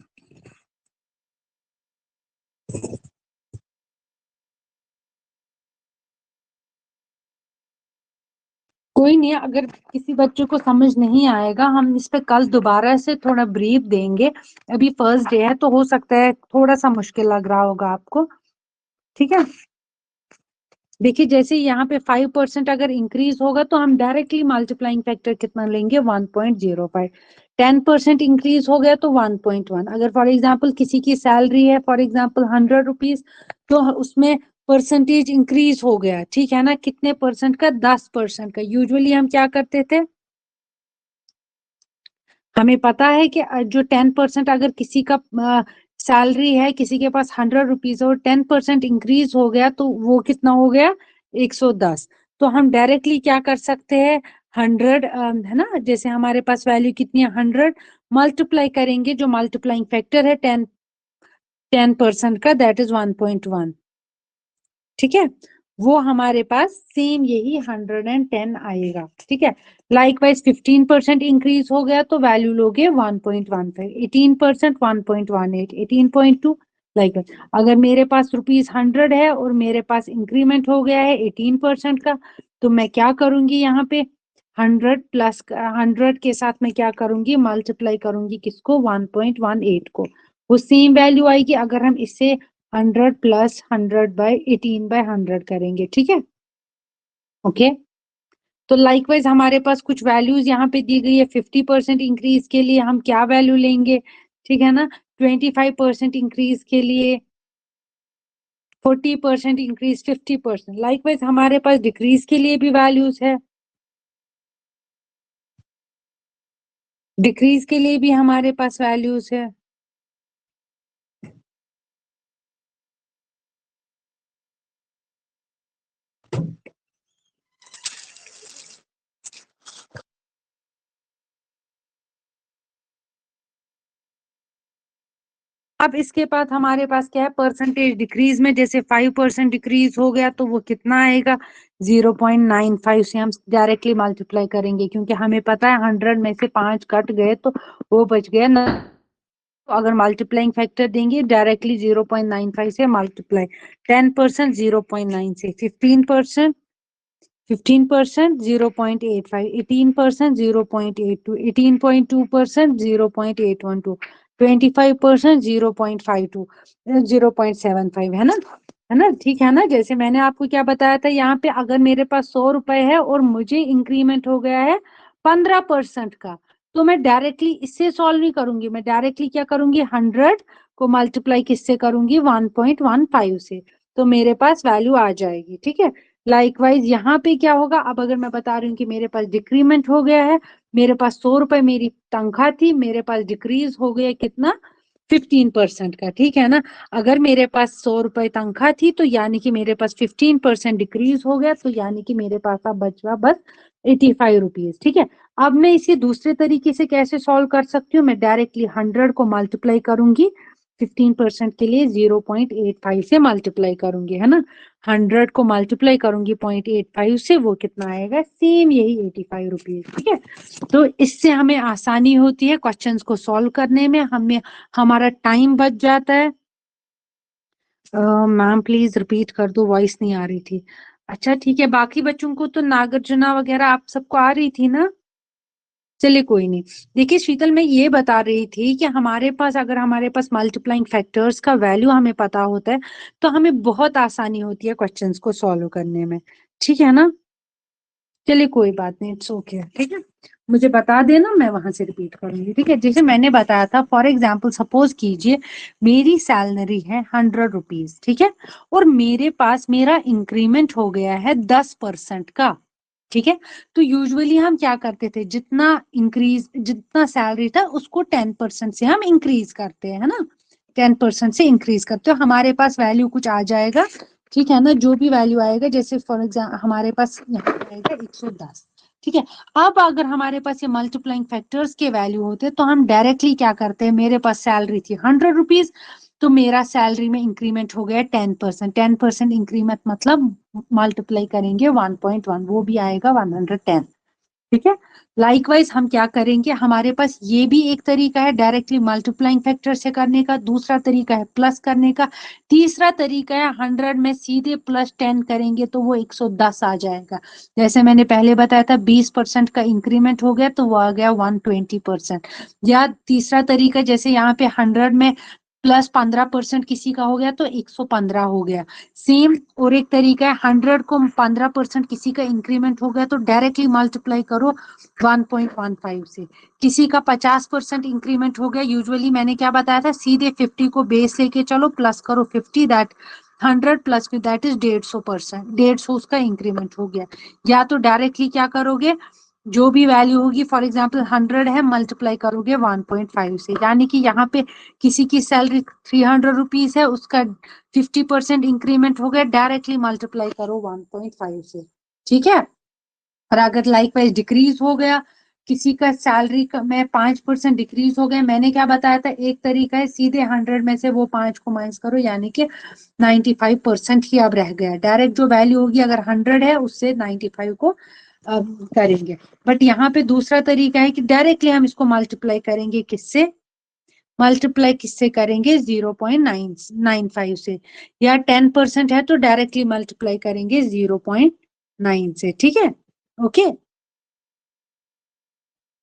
कोई नहीं, अगर किसी बच्चे को समझ नहीं आएगा हम इस पे कल दोबारा से थोड़ा ब्रीफ देंगे। अभी फर्स्ट डे है तो हो सकता है थोड़ा सा मुश्किल लग रहा होगा आपको, ठीक है। देखिए जैसे यहाँ पे 5% अगर इंक्रीज होगा तो हम डायरेक्टली मल्टीप्लाइंग फैक्टर कितना लेंगे 1.05। 10% इंक्रीज हो गया तो 1.1। अगर फॉर एग्जाम्पल किसी की सैलरी है फॉर एग्जाम्पल 100 रुपीज, तो उसमें परसेंटेज इंक्रीज हो गया, ठीक है ना, कितने परसेंट का, 10% का। यूजुअली हम क्या करते थे, हमें पता है कि जो 10% अगर किसी का सैलरी है, किसी के पास 100 रुपीज और 10% इंक्रीज हो गया तो वो कितना हो गया 110। तो हम डायरेक्टली क्या कर सकते हैं, 100 है ना, जैसे हमारे पास वैल्यू कितनी है 100, मल्टीप्लाई करेंगे जो मल्टीप्लाइंग फैक्टर है 10% का, दैट इज 1.1, ठीक है। वो हमारे पास सेम यही 110 आएगा, ठीक है। लाइकवाइज 15% इंक्रीज हो गया तो वैल्यू लोगे 1.15, 18% 1.18, 18.2। लाइक अगर मेरे पास ₹100 है और मेरे पास इंक्रीमेंट हो गया है 18% का, तो मैं क्या करूंगी, यहाँ पे 100 प्लस 100 के साथ मैं क्या करूंगी, मल्टीप्लाई करूंगी किसको, 1.18 को। वो सेम वैल्यू आएगी अगर हम इससे 100 प्लस 100/18/100 करेंगे, ठीक है। ओके, तो लाइकवाइज हमारे पास कुछ वैल्यूज यहाँ पे दी गई है। 50% इंक्रीज के लिए हम क्या वैल्यू लेंगे, ठीक है ना। 25% इंक्रीज के लिए, 40% इंक्रीज, 50%। लाइकवाइज हमारे पास डिक्रीज के लिए भी वैल्यूज है, डिक्रीज के लिए भी हमारे पास वैल्यूज है। अब इसके बाद हमारे पास क्या है, परसेंटेज डिक्रीज में, जैसे 5% डिक्रीज हो गया तो वो कितना आएगा, 0.95 से हम डायरेक्टली मल्टीप्लाई करेंगे, क्योंकि हमें पता है 100 में से 5 कट गए तो वो बच गया ना। तो अगर मल्टीप्लाइंग फैक्टर देंगे डायरेक्टली 0.95 से मल्टीप्लाई, 10% 0.9 से, 15% 15% 0.85, 18% 0.82, 18.2% 0.812, 25% 0.52, 0.75, है ना, ठीक है ना। जैसे मैंने आपको क्या बताया था, यहाँ पे अगर मेरे पास 100 रुपए है और मुझे इंक्रीमेंट हो गया है 15% का, तो मैं डायरेक्टली इससे सॉल्व नहीं करूंगी, मैं डायरेक्टली क्या करूंगी, 100 को मल्टीप्लाई किससे करूंगी, 1.15 से, तो मेरे पास वैल्यू आ जाएगी, ठीक है। लाइकवाइज यहाँ पे क्या होगा, अब अगर मैं बता रही हूँ कि मेरे पास डिक्रीमेंट हो गया है, मेरे पास 100 रुपए मेरी तनख्वाह थी, मेरे पास डिक्रीज हो गया कितना, 15% का, ठीक है ना। अगर मेरे पास 100 रुपए तनख्वाह थी तो यानी कि मेरे पास 15% डिक्रीज हो गया, तो यानी कि मेरे पास अब बचा बस 85 रुपीज, ठीक है। अब मैं इसे दूसरे तरीके से कैसे सॉल्व कर सकती हूँ, मैं डायरेक्टली 100 को मल्टीप्लाई करूंगी 15% के लिए 0.85 से मल्टीप्लाई करूंगी, है ना। 100 को मल्टीप्लाई करूंगी 0.85 से, वो कितना आएगा, सेम यही 85 रुपीज, ठीक है। तो इससे हमें आसानी होती है क्वेश्चंस को सॉल्व करने में, हमें हमारा टाइम बच जाता है। मैम प्लीज रिपीट कर दो, वॉइस नहीं आ रही थी। अच्छा ठीक है, बाकी बच्चों को तो नागार्जुना वगैरह आप सबको आ रही थी ना, चलिए कोई नहीं। देखिए शीतल, मैं ये बता रही थी कि हमारे पास, अगर हमारे पास मल्टीप्लाइंग फैक्टर्स का वैल्यू हमें पता होता है तो हमें बहुत आसानी होती है क्वेश्चंस को सॉल्व करने में, ठीक है ना। चलिए कोई बात नहीं, इट्स ओके, ठीक है। मुझे बता देना, मैं वहां से रिपीट करूंगी, ठीक है। जैसे मैंने बताया था, फॉर एग्जाम्पल सपोज कीजिए मेरी सैलरी है 100 रुपीज, ठीक है, और मेरे पास मेरा इंक्रीमेंट हो गया है 10% का, ठीक है। तो यूजुअली हम क्या करते थे, जितना सैलरी था उसको 10% से हम इंक्रीज करते हैं, है ना, 10% से इंक्रीज करते हो, हमारे पास वैल्यू कुछ आ जाएगा, ठीक है ना। जो भी वैल्यू आएगा, जैसे फॉर एग्जाम्पल हमारे पास यहाँ पे आएगा 110, ठीक है। अब अगर हमारे पास ये मल्टीप्लाइंग फैक्टर्स के वैल्यू होते तो हम डायरेक्टली क्या करते हैं, मेरे पास सैलरी थी 100 रुपीज, तो मेरा सैलरी में इंक्रीमेंट हो गया 10%, 10% इंक्रीमेंट मतलब मल्टीप्लाई करेंगे 1.1, वो भी आएगा 110, ठीक है। लाइकवाइज हम क्या करेंगे, हमारे पास ये भी एक तरीका है डायरेक्टली मल्टीप्लाइंग फैक्टर से करने का, दूसरा तरीका है प्लस करने का, तीसरा तरीका है 100 में सीधे +10 करेंगे तो वो 110 आ जाएगा। जैसे मैंने पहले बताया था 20% का इंक्रीमेंट हो गया तो वो आ गया 120%। या तीसरा तरीका, जैसे यहाँ पे 100 में +15% किसी का हो गया तो 115 हो गया, सेम। और एक तरीका है 100 को 15% किसी का इंक्रीमेंट हो गया तो डायरेक्टली मल्टीप्लाई करो 1.15 से। किसी का 50% इंक्रीमेंट हो गया, यूजुअली मैंने क्या बताया था, सीधे 50 को बेस लेके चलो, प्लस करो 50, दैट 100 प्लस दैट इज 150%, 150 उसका इंक्रीमेंट हो गया। या तो डायरेक्टली क्या करोगे, जो भी वैल्यू होगी, फॉर एग्जाम्पल 100 है, मल्टीप्लाई करोगे 1.5 से, यानी कि यहाँ पे किसी की सैलरी 300 रुपीज है, उसका 50% इंक्रीमेंट हो गया, डायरेक्टली मल्टीप्लाई करो 1.5 से, ठीक है। और अगर लाइकवाइज डिक्रीज हो गया, किसी का सैलरी में 5% डिक्रीज हो गया, मैंने क्या बताया था, एक तरीका है सीधे 100 में से वो 5 को माइनस करो, यानी कि 95% ही अब रह गया, डायरेक्ट जो वैल्यू होगी अगर 100 है उससे 95 को करेंगे। बट यहाँ पे दूसरा तरीका है कि डायरेक्टली हम इसको मल्टीप्लाई करेंगे, किससे मल्टीप्लाई किससे करेंगे, 0.995 से, या 10% है तो डायरेक्टली मल्टीप्लाई करेंगे 0.9 से, ठीक है, ओके।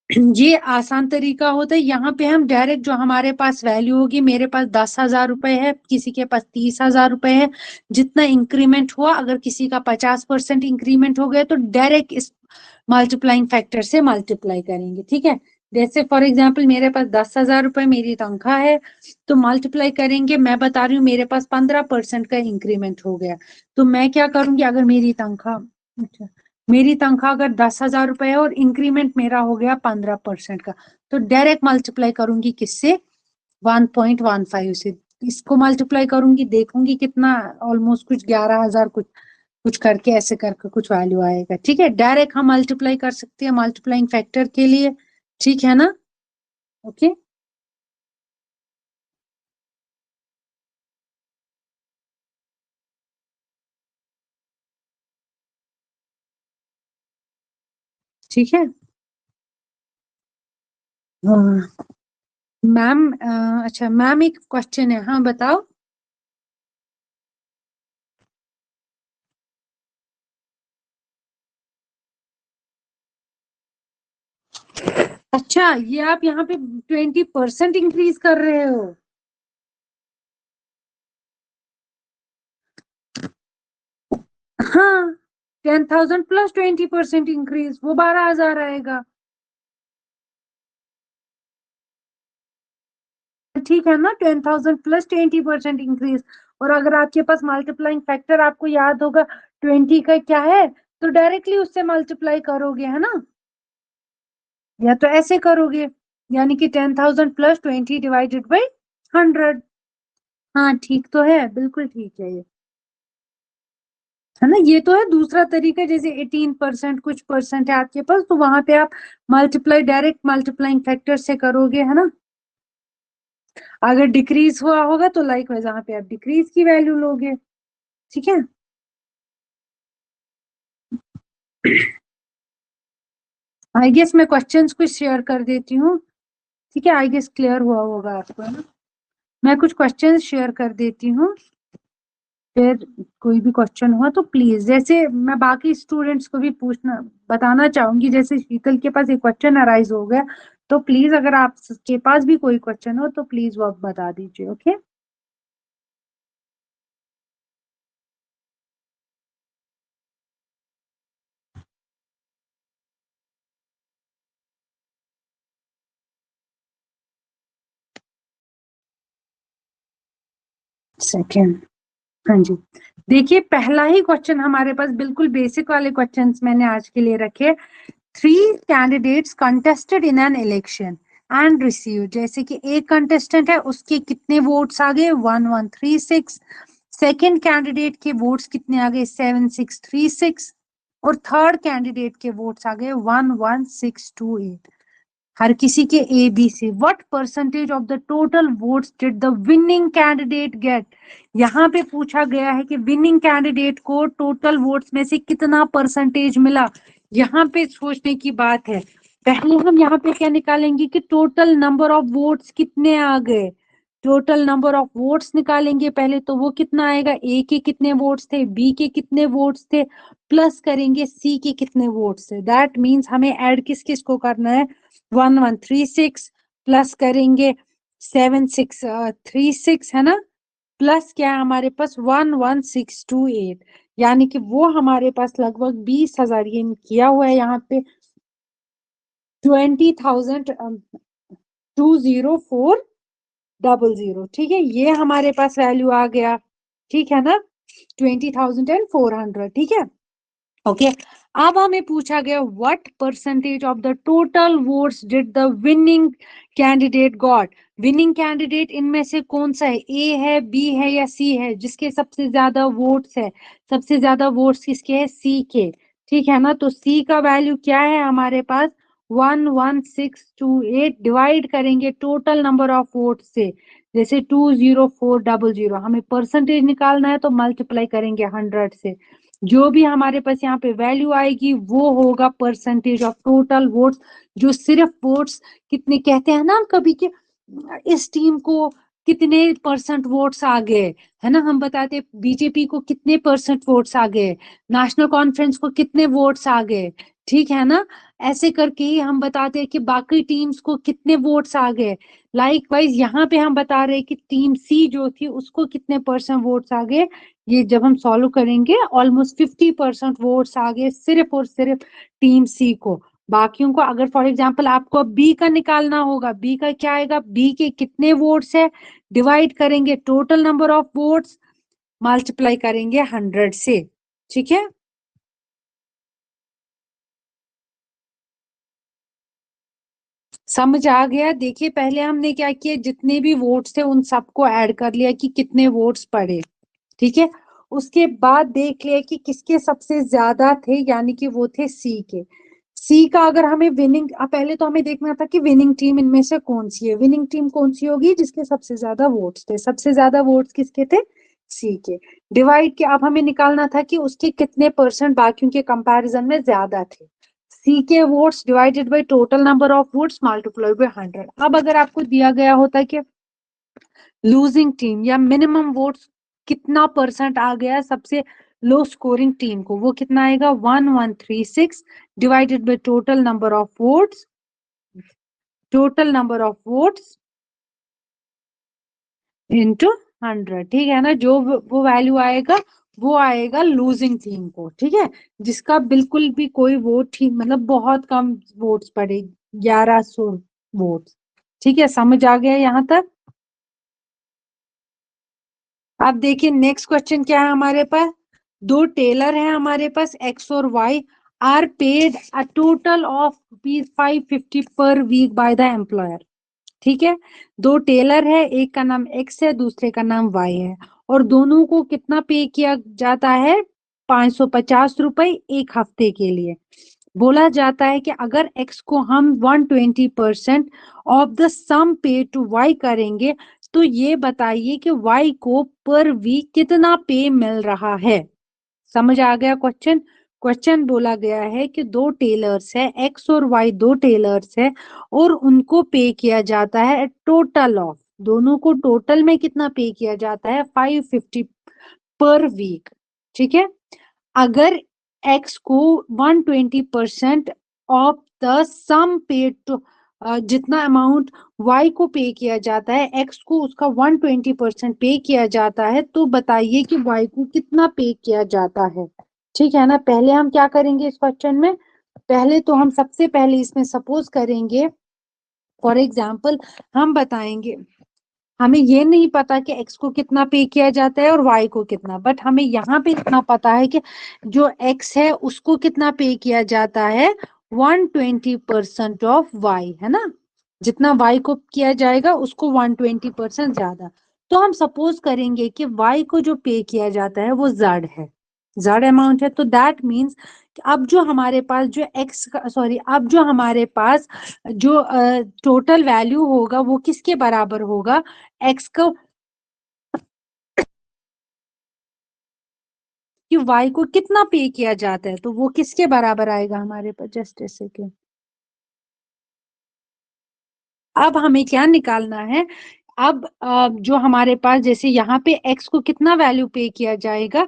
ये आसान तरीका होता है, यहाँ पे हम डायरेक्ट जो हमारे पास वैल्यू होगी, मेरे पास 10,000 रुपए है, किसी के पास 30,000 रुपए है, जितना इंक्रीमेंट हुआ, अगर किसी का 50% इंक्रीमेंट हो गया तो डायरेक्ट इस मल्टीप्लाइंग फैक्टर से मल्टीप्लाई करेंगे, ठीक है। जैसे फॉर एग्जाम्पल मेरे पास 10,000 रुपए मेरी तनख्वाह है, तो मल्टीप्लाई करेंगे, मैं बता रही हूँ मेरे पास 15% का इंक्रीमेंट हो गया, तो मैं क्या करूंगी, अगर मेरी तनख्वाह, अच्छा, मेरी तनख्वाह अगर 10,000 रुपए है और इंक्रीमेंट मेरा हो गया 15% का, तो डायरेक्ट मल्टीप्लाई करूंगी किससे, 1.15 से, इसको मल्टीप्लाई करूंगी, देखूंगी कितना, ऑलमोस्ट कुछ 11,000 कुछ कुछ करके, ऐसे करके कुछ वैल्यू आएगा, ठीक है। डायरेक्ट हम मल्टीप्लाई कर सकते हैं मल्टीप्लाइंग फैक्टर के लिए, ठीक है ना, ओके। ठीक है। मैम अच्छा मैम एक क्वेश्चन है, हाँ बताओ। अच्छा ये आप यहाँ पे 20% इंक्रीज कर रहे हो। हाँ 10,000 प्लस 20% इंक्रीज, वो 12,000 आएगा। ठीक है ना, 10,000 प्लस 20% इंक्रीज। और अगर आपके पास मल्टीप्लाइंग फैक्टर आपको याद होगा 20 का क्या है, तो डायरेक्टली उससे मल्टीप्लाई करोगे, है ना, या तो ऐसे करोगे, यानी कि 10,000 प्लस 20 डिवाइडेड बाई 100। हाँ ठीक तो है, बिल्कुल ठीक है ये, है ना। ये तो है दूसरा तरीका, जैसे 18% कुछ परसेंट है आपके पास, तो वहां पे आप मल्टीप्लाई डायरेक्ट मल्टीप्लाइंग फैक्टर से करोगे, है ना। अगर डिक्रीज हुआ होगा तो लाइकवाइज वहां पे आप डिक्रीज की वैल्यू लोगे। ठीक है। आई गेस मैं क्वेश्चंस कुछ शेयर कर देती हूँ। ठीक है, आई गेस क्लियर हुआ होगा आपको, है ना। मैं कुछ क्वेश्चंस शेयर कर देती हूँ, फिर कोई भी क्वेश्चन हुआ तो प्लीज, जैसे मैं बाकी स्टूडेंट्स को भी पूछना बताना चाहूंगी, जैसे शीतल के पास एक क्वेश्चन अराइज हो गया, तो प्लीज अगर आपके पास भी कोई क्वेश्चन हो तो प्लीज वो आप बता दीजिए। ओके सेकेंड, हाँ जी। देखिए पहला ही क्वेश्चन हमारे पास बिल्कुल बेसिक वाले क्वेश्चंस मैंने आज के लिए रखे। 3 candidates contested in an election and received, जैसे कि एक कंटेस्टेंट है उसके कितने वोट्स आ गए 1136, सेकेंड कैंडिडेट के वोट्स कितने आ गए 7636, और थर्ड कैंडिडेट के वोट्स आ गए 11628। हर किसी के A B C. What percentage of the total votes did the winning candidate get. यहाँ पे पूछा गया है कि विनिंग कैंडिडेट को टोटल वोट्स में से कितना परसेंटेज मिला। यहाँ पे सोचने की बात है, पहले हम यहाँ पे क्या निकालेंगे कि टोटल नंबर ऑफ वोट्स कितने आ गए, टोटल नंबर ऑफ वोट्स निकालेंगे पहले, तो वो कितना आएगा, ए के कितने वोट्स थे, बी के कितने वोट्स थे, प्लस करेंगे सी के कितने वोट्स थे। दैट मीन्स हमें ऐड किस किस को करना है, 1136 प्लस करेंगे 7636, है ना, प्लस क्या है हमारे पास 11628, यानी कि वो हमारे पास लगभग 20,000, ये किया हुआ है यहाँ पे 20,000 20400। ठीक है, ये हमारे पास वैल्यू आ गया। ठीक है ना, 20,400। ठीक है, ओके। अब हमें पूछा गया what percentage of the total votes did the winning candidate got. Winning candidate इनमें से कौन सा है, ए है, बी है या सी है, जिसके सबसे ज्यादा वोट्स है, सबसे ज्यादा वोट्स किसके है, सी के। ठीक है ना, तो सी का वैल्यू क्या है हमारे पास 11628, डिवाइड करेंगे टोटल नंबर ऑफ वोट से, जैसे 20400, हमें परसेंटेज निकालना है तो मल्टीप्लाई करेंगे 100 से, जो भी हमारे पास यहाँ पे वैल्यू आएगी वो होगा परसेंटेज ऑफ टोटल वोट्स। जो सिर्फ वोट्स कितने कहते हैं ना हम कभी के, इस टीम को कितने परसेंट वोट्स आ गए, है ना, हम बताते बीजेपी को कितने परसेंट वोट्स आ गए, नेशनल कॉन्फ्रेंस को कितने वोट्स आ गए। ठीक है ना, ऐसे करके ही हम बताते हैं कि बाकी टीम्स को कितने वोट्स आ गए। लाइक वाइज यहाँ पे हम बता रहे हैं कि टीम सी जो थी उसको कितने परसेंट वोट्स आ गए। ये जब हम सॉल्व करेंगे ऑलमोस्ट 50% वोट्स आ गए सिर्फ और सिर्फ टीम सी को। बाकियों को अगर फॉर एग्जांपल आपको बी का निकालना होगा, बी का क्या आएगा, बी के कितने वोट्स है, डिवाइड करेंगे total number of votes, multiply करेंगे 100 से। ठीक है, समझ आ गया। देखिए पहले हमने क्या किया, जितने भी वोट्स थे उन सबको ऐड कर लिया कि कितने वोट्स पड़े। ठीक है, उसके बाद देख लिया कि किसके सबसे ज्यादा थे, यानी कि वो थे सी के। सी का अगर हमें विनिंग, पहले तो हमें देखना था कि विनिंग टीम इनमें से कौन सी है, विनिंग टीम कौन सी होगी, जिसके सबसे ज्यादा वोट्स थे, सबसे ज्यादा वोट्स किसके थे, सी के। डिवाइड के अब हमें निकालना था कि उसके कितने परसेंट बाकियों के कंपैरिजन में ज्यादा थे। सी के votes divided by total number of votes multiply by 100। अब अगर आपको दिया गया होता कि लूजिंग टीम या मिनिमम वोट्स कितना परसेंट आ गया सबसे लो स्कोरिंग टीम को, वो कितना आएगा 1136 divided by total number of votes, total number of votes into 100। ठीक है ना, जो वो वैल्यू आएगा वो आएगा लूजिंग टीम को। ठीक है, जिसका बिल्कुल भी कोई वोट ही मतलब बहुत कम वोट्स पड़े, 1100 वोट्स। ठीक है, समझ आ गया यहाँ तक। अब देखिए नेक्स्ट क्वेश्चन क्या है हमारे पास। दो टेलर हैं हमारे पास एक्स और Y, are paid a total of ₹550 per week by the employer. ठीक है, दो टेलर है, एक का नाम एक्स है दूसरे का नाम वाई है, और दोनों को कितना पे किया जाता है 550 रुपए एक हफ्ते के लिए। बोला जाता है कि अगर एक्स को हम 120% ऑफ द सम पे टू वाई करेंगे तो ये बताइए कि वाई को पर वीक कितना पे मिल रहा है। समझ आ गया क्वेश्चन। क्वेश्चन बोला गया है कि दो टेलर्स है एक्स और वाई, दो टेलर्स है और उनको पे किया जाता है टोटल ऑफ, दोनों को टोटल में कितना पे किया जाता है 550 पर वीक। ठीक है, अगर एक्स को 120% of the sum paid to, जितना अमाउंट वाई को पे किया जाता है एक्स को उसका 120% पे किया जाता है, तो बताइए कि वाई को कितना पे किया जाता है। ठीक है ना, पहले हम क्या करेंगे इस क्वेश्चन में, पहले तो हम सबसे पहले इसमें सपोज करेंगे, फॉर एग्जाम्पल हम बताएंगे हमें ये नहीं पता कि एक्स को कितना पे किया जाता है और वाई को कितना, बट हमें यहाँ पे इतना पता है कि जो एक्स है उसको कितना पे किया जाता है 120% ऑफ वाई, है ना, जितना वाई को किया जाएगा उसको 120% ज्यादा। तो हम सपोज करेंगे कि वाई को जो पे किया जाता है वो जड़ है, जड़ अमाउंट है, तो दैट मीन्स अब जो हमारे पास जो एक्स का सॉरी अब जो हमारे पास जो टोटल वैल्यू होगा वो किसके बराबर होगा, एक्स को कि वाई को कितना पे किया जाता है, तो वो किसके बराबर आएगा हमारे पास, जस्ट ए सेकेंड। अब हमें क्या निकालना है, अब जो हमारे पास जैसे यहाँ पे एक्स को कितना वैल्यू पे किया जाएगा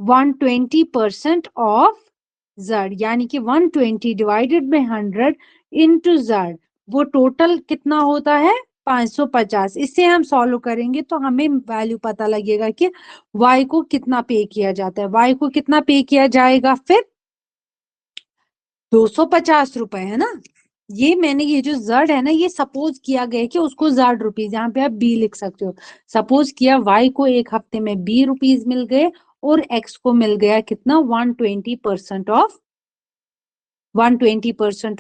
120% ऑफ जड़, यानी कि 120 डिवाइडेड बाय 100 इंटू जड़, वो टोटल कितना होता है 550। इससे हम सॉल्व करेंगे तो हमें वैल्यू पता लगेगा कि y को कितना पे किया जाता है, y को कितना पे किया जाएगा फिर 250 रुपए, है ना। ये मैंने ये जो जड़ है ना ये सपोज किया गया कि उसको जड़ रुपीज, यहाँ पे आप बी लिख सकते हो, सपोज किया वाई को एक हफ्ते में ₹20 मिल गए और एक्स को मिल गया कितना 120%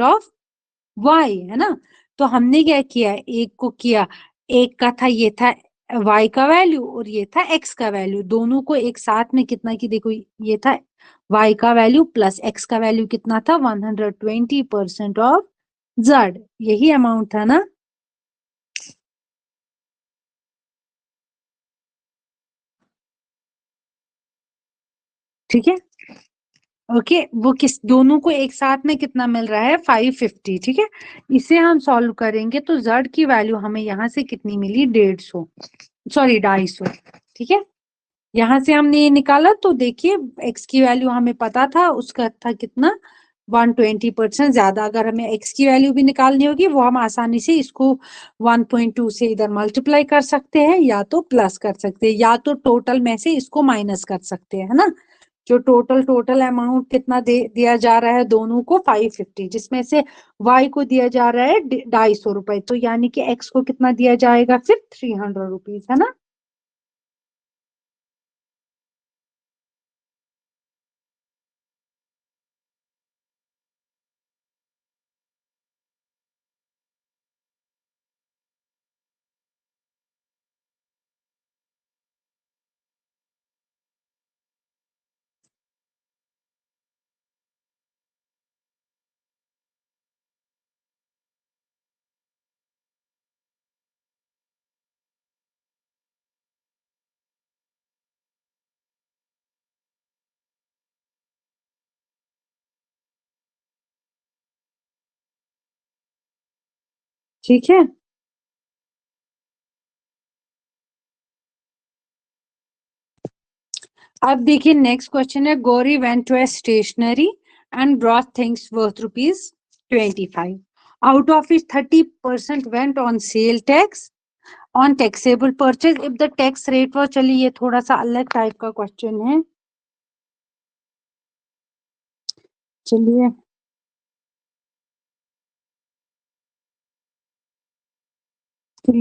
ऑफ वाई, है ना। तो हमने क्या किया, एक को किया, एक का था ये था वाई का वैल्यू और ये था एक्स का वैल्यू, दोनों को एक साथ में कितना की देखो, ये था वाई का वैल्यू प्लस एक्स का वैल्यू कितना था 120% ऑफ जेड, यही अमाउंट था ना। ठीक है, ओके, वो किस दोनों को एक साथ में कितना मिल रहा है 550। ठीक है, इसे हम सॉल्व करेंगे तो जेड की वैल्यू हमें यहाँ से कितनी मिली 150, सॉरी 250। ठीक है, यहाँ से हमने ये निकाला तो देखिए एक्स की वैल्यू हमें पता था उसका था कितना 120% ज्यादा, अगर हमें एक्स की वैल्यू भी निकालनी होगी वो हम आसानी से इसको 1.2 से इधर मल्टीप्लाई कर सकते हैं या तो प्लस कर सकते हैं या तो टोटल में से इसको माइनस कर सकते हैं, है ना। जो टोटल अमाउंट कितना दिया जा रहा है दोनों को 550, जिसमें से वाई को दिया जा रहा है 250 रुपए, तो यानी कि एक्स को कितना दिया जाएगा फिर 300 रुपीज, है ना। ठीक है। अब देखिए नेक्स्ट क्वेश्चन है, Gauri went to a stationery and brought things worth ₹25. Out of it 30% went on sale tax on taxable purchase if the tax rate वो। चलिए ये थोड़ा सा अलग टाइप का क्वेश्चन है। चलिए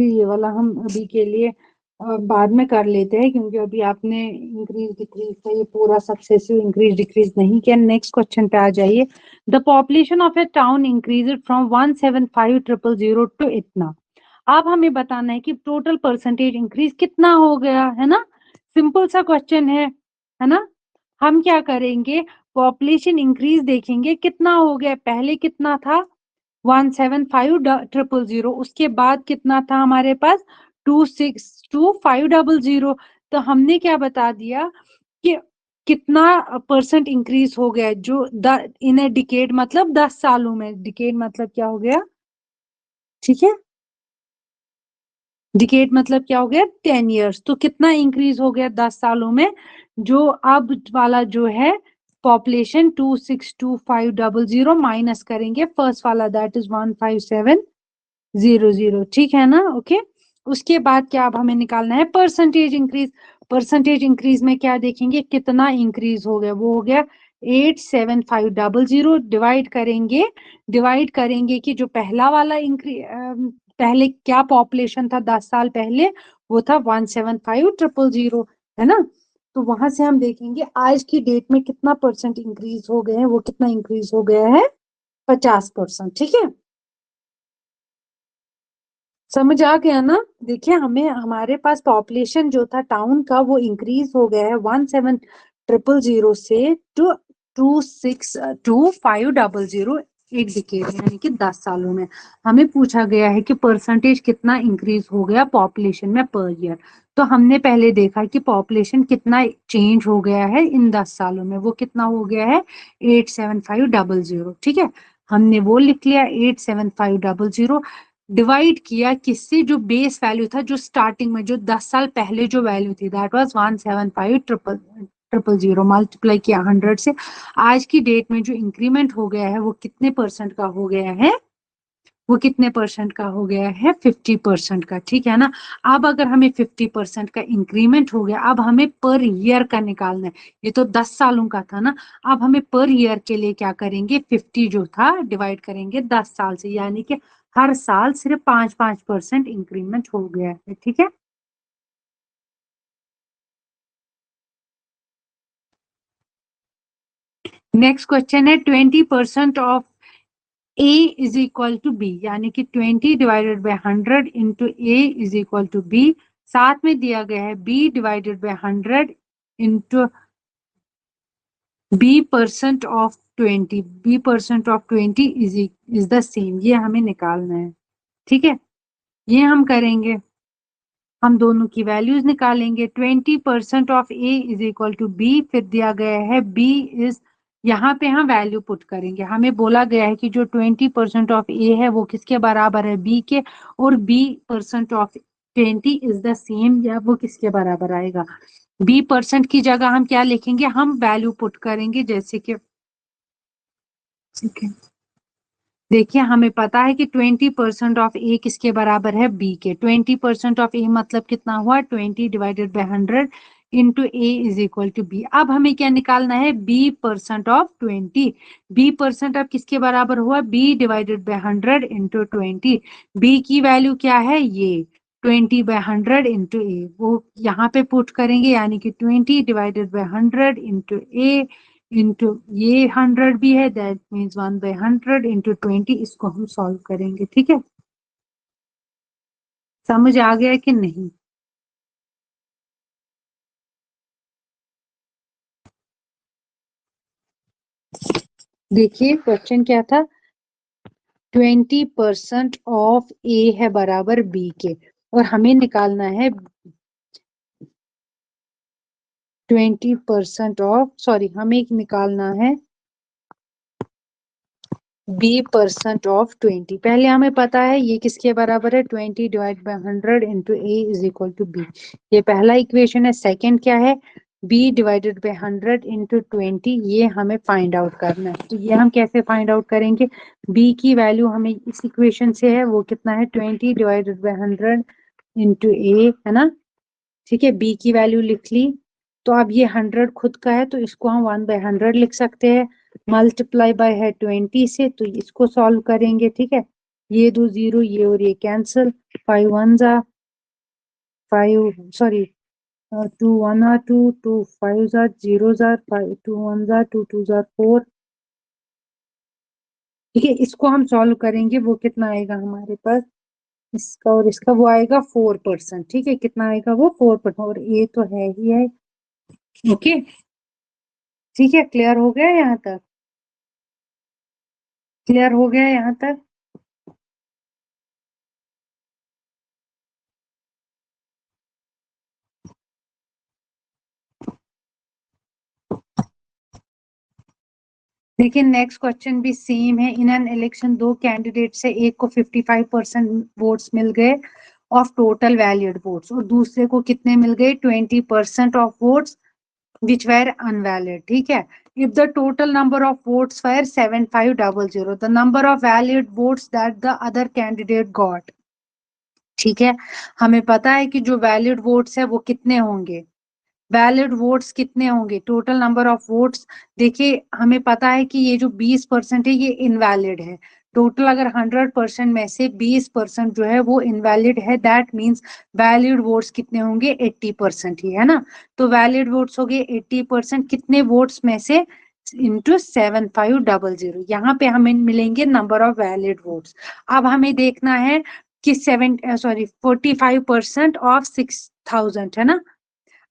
ये वाला हम अभी के लिए बाद में कर लेते हैं, क्योंकि अभी आपने इंक्रीज डिक्रीज का ये पूरा सक्सेसिव इंक्रीज डिक्रीज नहीं किया। नेक्स्ट क्वेश्चन पे आ जाइए। The population of a town increase from 175,000 to इतना। अब हमें बताना है कि टोटल परसेंटेज इंक्रीज कितना हो गया है ना। सिंपल सा क्वेश्चन है ना। हम क्या करेंगे, पॉपुलेशन इंक्रीज देखेंगे कितना हो गया, पहले कितना था 175,000, उसके बाद कितना था हमारे पास 262,500। तो हमने क्या बता दिया कि कितना परसेंट इंक्रीज हो गया, जो इन ए डिकेड मतलब 10 सालों में। डिकेड मतलब क्या हो गया, ठीक है, डिकेड मतलब क्या हो गया 10 इयर्स। तो कितना इंक्रीज हो गया 10 सालों में, जो अब वाला जो है पॉपुलेशन 262,500 माइनस करेंगे फर्स्ट वाला दैट इज 157,000, ठीक है ना। ओके, उसके बाद क्या अब हमें निकालना है परसेंटेज इंक्रीज। परसेंटेज इंक्रीज में क्या देखेंगे कितना इंक्रीज हो गया, वो हो गया 87500। डिवाइड करेंगे कि जो पहला वाला इंक्रीज, पहले क्या पॉपुलेशन था 10 साल पहले, वो था 175,000 है ना। तो वहां से हम देखेंगे आज की डेट में कितना परसेंट इंक्रीज हो गए हैं, वो कितना इंक्रीज हो गया है 50%, ठीक है। समझ आ गया ना। देखिए हमें हमारे पास पॉपुलेशन जो था टाउन का वो इंक्रीज हो गया है 170,000 से टू 262,500 एक डिकेड यानी कि 10 सालों में। हमें पूछा गया है कि परसेंटेज कितना इंक्रीज हो गया पॉपुलेशन में पर ईयर। तो हमने पहले देखा कि पॉपुलेशन कितना चेंज हो गया है इन 10 सालों में, वो कितना हो गया है 87500, ठीक है। हमने वो लिख लिया 87500, डिवाइड किया किससे, जो बेस वैल्यू था, जो स्टार्टिंग में जो 10 साल पहले जो वैल्यू थी दैट वाज 175,000 मल्टीप्लाई किया 100 से। आज की डेट में जो इंक्रीमेंट हो गया है वो कितने परसेंट का हो गया है, वो कितने परसेंट का हो गया है 50% का, ठीक है ना। अब अगर हमें 50% का इंक्रीमेंट हो गया, अब हमें पर ईयर का निकालना है। ये तो 10 सालों का था ना, अब हमें पर ईयर के लिए क्या करेंगे 50 जो था डिवाइड करेंगे 10 साल से, यानी कि हर साल सिर्फ 5-5% इंक्रीमेंट हो गया है, ठीक है। नेक्स्ट क्वेश्चन है 20% of A is equal to B, यानी कि 20 divided by 100 into A is equal to B. साथ में दिया गया है B divided by 100 into b% of 20, b% of 20 is the same. ये हमें निकालना है, ठीक है। ये हम करेंगे, हम दोनों की वैल्यूज निकालेंगे। 20% of A is equal to B, फिर दिया गया है बी इज, यहाँ पे हम वैल्यू पुट करेंगे। हमें बोला गया है कि जो 20% ऑफ ए है वो किसके बराबर है बी के, और b%ऑफ 20 इज द सेम, या वो किसके बराबर आएगा। b% की जगह हम क्या लिखेंगे, हम वैल्यू पुट करेंगे, जैसे कि ठीक है। देखिए हमें पता है कि 20% ऑफ ए किसके बराबर है बी के। 20% ऑफ ए मतलब कितना हुआ 20 divided by 100 into A is equal to B. अब हमें क्या निकालना है b%ऑफ 20। b% अब किसके बराबर हुआ B divided by 100 into 20। B की वैल्यू क्या है ये 20/100 इंटू ए, वो यहाँ पे पुट करेंगे, यानी कि 20 divided by 100 into A into ये 100 भी है, दैट मीन्स 1/100 इंटू 20। इसको हम सॉल्व करेंगे, ठीक है। समझ आ गया कि नहीं। देखिए क्वेश्चन क्या था, 20% ऑफ ए है बराबर बी के, और हमें निकालना है 20% ऑफ, सॉरी हमें निकालना है b% ऑफ 20। पहले हमें पता है ये किसके बराबर है, 20 divide by 100 into a is equal to b। ये पहला इक्वेशन है। सेकंड क्या है, b डिवाइडेड बाय 100 इंटू 20, ये हमें फाइंड आउट करना है। तो ये हम कैसे फाइंड आउट करेंगे, b की वैल्यू हमें इस इक्वेशन से है, वो कितना है 20 डिवाइडेड बाय 100 इंटू a, है ना। ठीक है, b की वैल्यू लिख ली। तो अब ये 100 खुद का है, तो इसको हम 1/100 लिख सकते हैं। मल्टीप्लाई बाय है 20 से, तो इसको सॉल्व करेंगे। ठीक है, ये दो जीरो, ये और ये कैंसिल, 5 1 जा 5, सॉरी 2 1 जा 2, 2 5 जा 0 जा 5, 2 1 जा 2, 2 जा 4। ठीक है, इसको हम सॉल्व करेंगे, वो कितना आएगा हमारे पास, इसका और इसका वो आएगा 4%। ठीक है, कितना आएगा वो 4%, और ये तो है ही है। ओके, ठीक है, क्लियर हो गया यहाँ तक, क्लियर हो गया यहाँ तक। देखिए नेक्स्ट क्वेश्चन भी सेम है। इन एन इलेक्शन दो कैंडिडेट से एक को 55% वोट्स मिल गए ऑफ टोटल वैलिड वोट्स, और दूसरे को कितने मिल गए 20% of votes which were unvalid। ठीक है, if the total number of votes were 7500, the number of valid votes that the other candidate got। ठीक है, हमें पता है कि जो वैलिड वोट्स है वो कितने होंगे, वैलिड वोट्स कितने होंगे, टोटल नंबर ऑफ वोट्स। देखिए हमें पता है कि ये जो 20% है ये इनवैलिड है। टोटल अगर 100% में से 20% जो है वो इनवैलिड है, दैट मींस वैलिड वोट्स कितने होंगे 80% ही, है ना। तो वैलिड वोट्स हो गए 80%, कितने वोट्स में से इंटू 7500, यहाँ पे हमें मिलेंगे नंबर ऑफ वैलिड वोट्स। अब हमें देखना है कि 45% ऑफ 6000, है ना।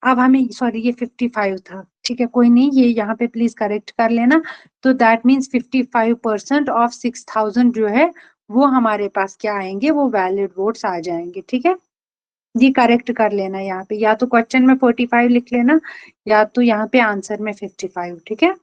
अब हमें, सॉरी ये 55 था, ठीक है कोई नहीं, ये यहाँ पे प्लीज करेक्ट कर लेना। तो दैट मीन्स 55% ऑफ 6000 जो है वो हमारे पास क्या आएंगे, वो वैलिड वोट्स आ जाएंगे। ठीक है, ये करेक्ट कर लेना यहाँ पे, या तो क्वेश्चन में 45 लिख लेना, या तो यहाँ पे आंसर में 55। ठीक है,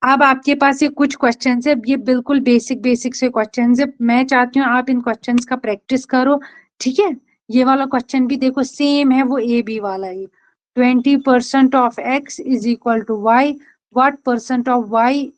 अब आपके पास ये कुछ क्वेश्चंस है, ये बिल्कुल बेसिक बेसिक से क्वेश्चंस है। मैं चाहती हूँ आप इन क्वेश्चंस का प्रैक्टिस करो। ठीक है, ये वाला क्वेश्चन भी देखो सेम है, वो ए बी वाला ही। 20% of x is equal to y, what percent of y,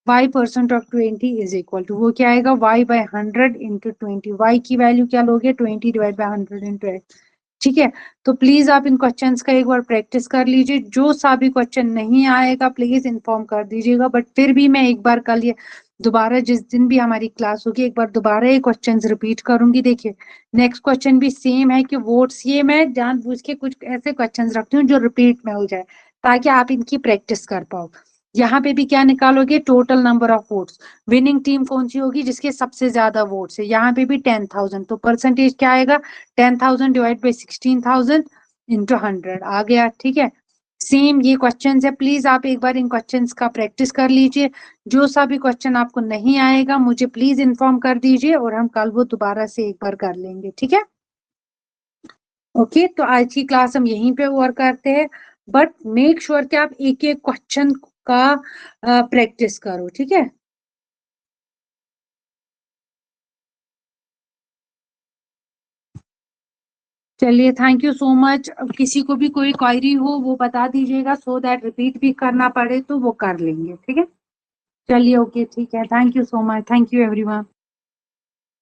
y% of 20 is equal to, वो क्या आएगा y/100 इंटू 20। y की वैल्यू क्या लोगे 20 डिवाइड बाय 100 इंटू एक्स। ठीक है, तो प्लीज आप इन क्वेश्चंस का एक बार प्रैक्टिस कर लीजिए। जो सा भी क्वेश्चन नहीं आएगा प्लीज इन्फॉर्म कर दीजिएगा, बट फिर भी मैं एक बार कल ये दोबारा जिस दिन भी हमारी क्लास होगी एक बार दोबारा ये क्वेश्चंस रिपीट करूंगी। देखिए नेक्स्ट क्वेश्चन भी सेम है कि वोट्स, ये मैं जानबूझ के कुछ ऐसे क्वेश्चंस रखती हूँ जो रिपीट में हो जाए ताकि आप इनकी प्रैक्टिस कर पाओ। यहाँ पे भी क्या निकालोगे, total number of votes, winning team कौन सी होगी जिसके सबसे ज्यादा वोट्स है, यहाँ पे भी 10,000, तो परसेंटेज क्या आएगा 10,000 डिवाइड बाई 16,000 इंटू 100 आ गया। ठीक है, सेम ये क्वेश्चन है, प्लीज आप एक बार इन क्वेश्चंस का प्रैक्टिस कर लीजिए। जो सा भी क्वेश्चन आपको नहीं आएगा मुझे प्लीज इन्फॉर्म कर दीजिए, और हम कल वो दोबारा से एक बार कर लेंगे। ठीक है, ओके, तो आज की क्लास हम यहीं पे ओवर करते हैं, बट मेक श्योर कि आप एक एक क्वेश्चन का प्रैक्टिस करो। ठीक है, चलिए थैंक यू सो मच। अब किसी को भी कोई क्वायरी हो वो बता दीजिएगा, सो दैट रिपीट भी करना पड़े तो वो कर लेंगे। ठीक है, चलिए ओके, ठीक है, thank you so much, thank you everyone.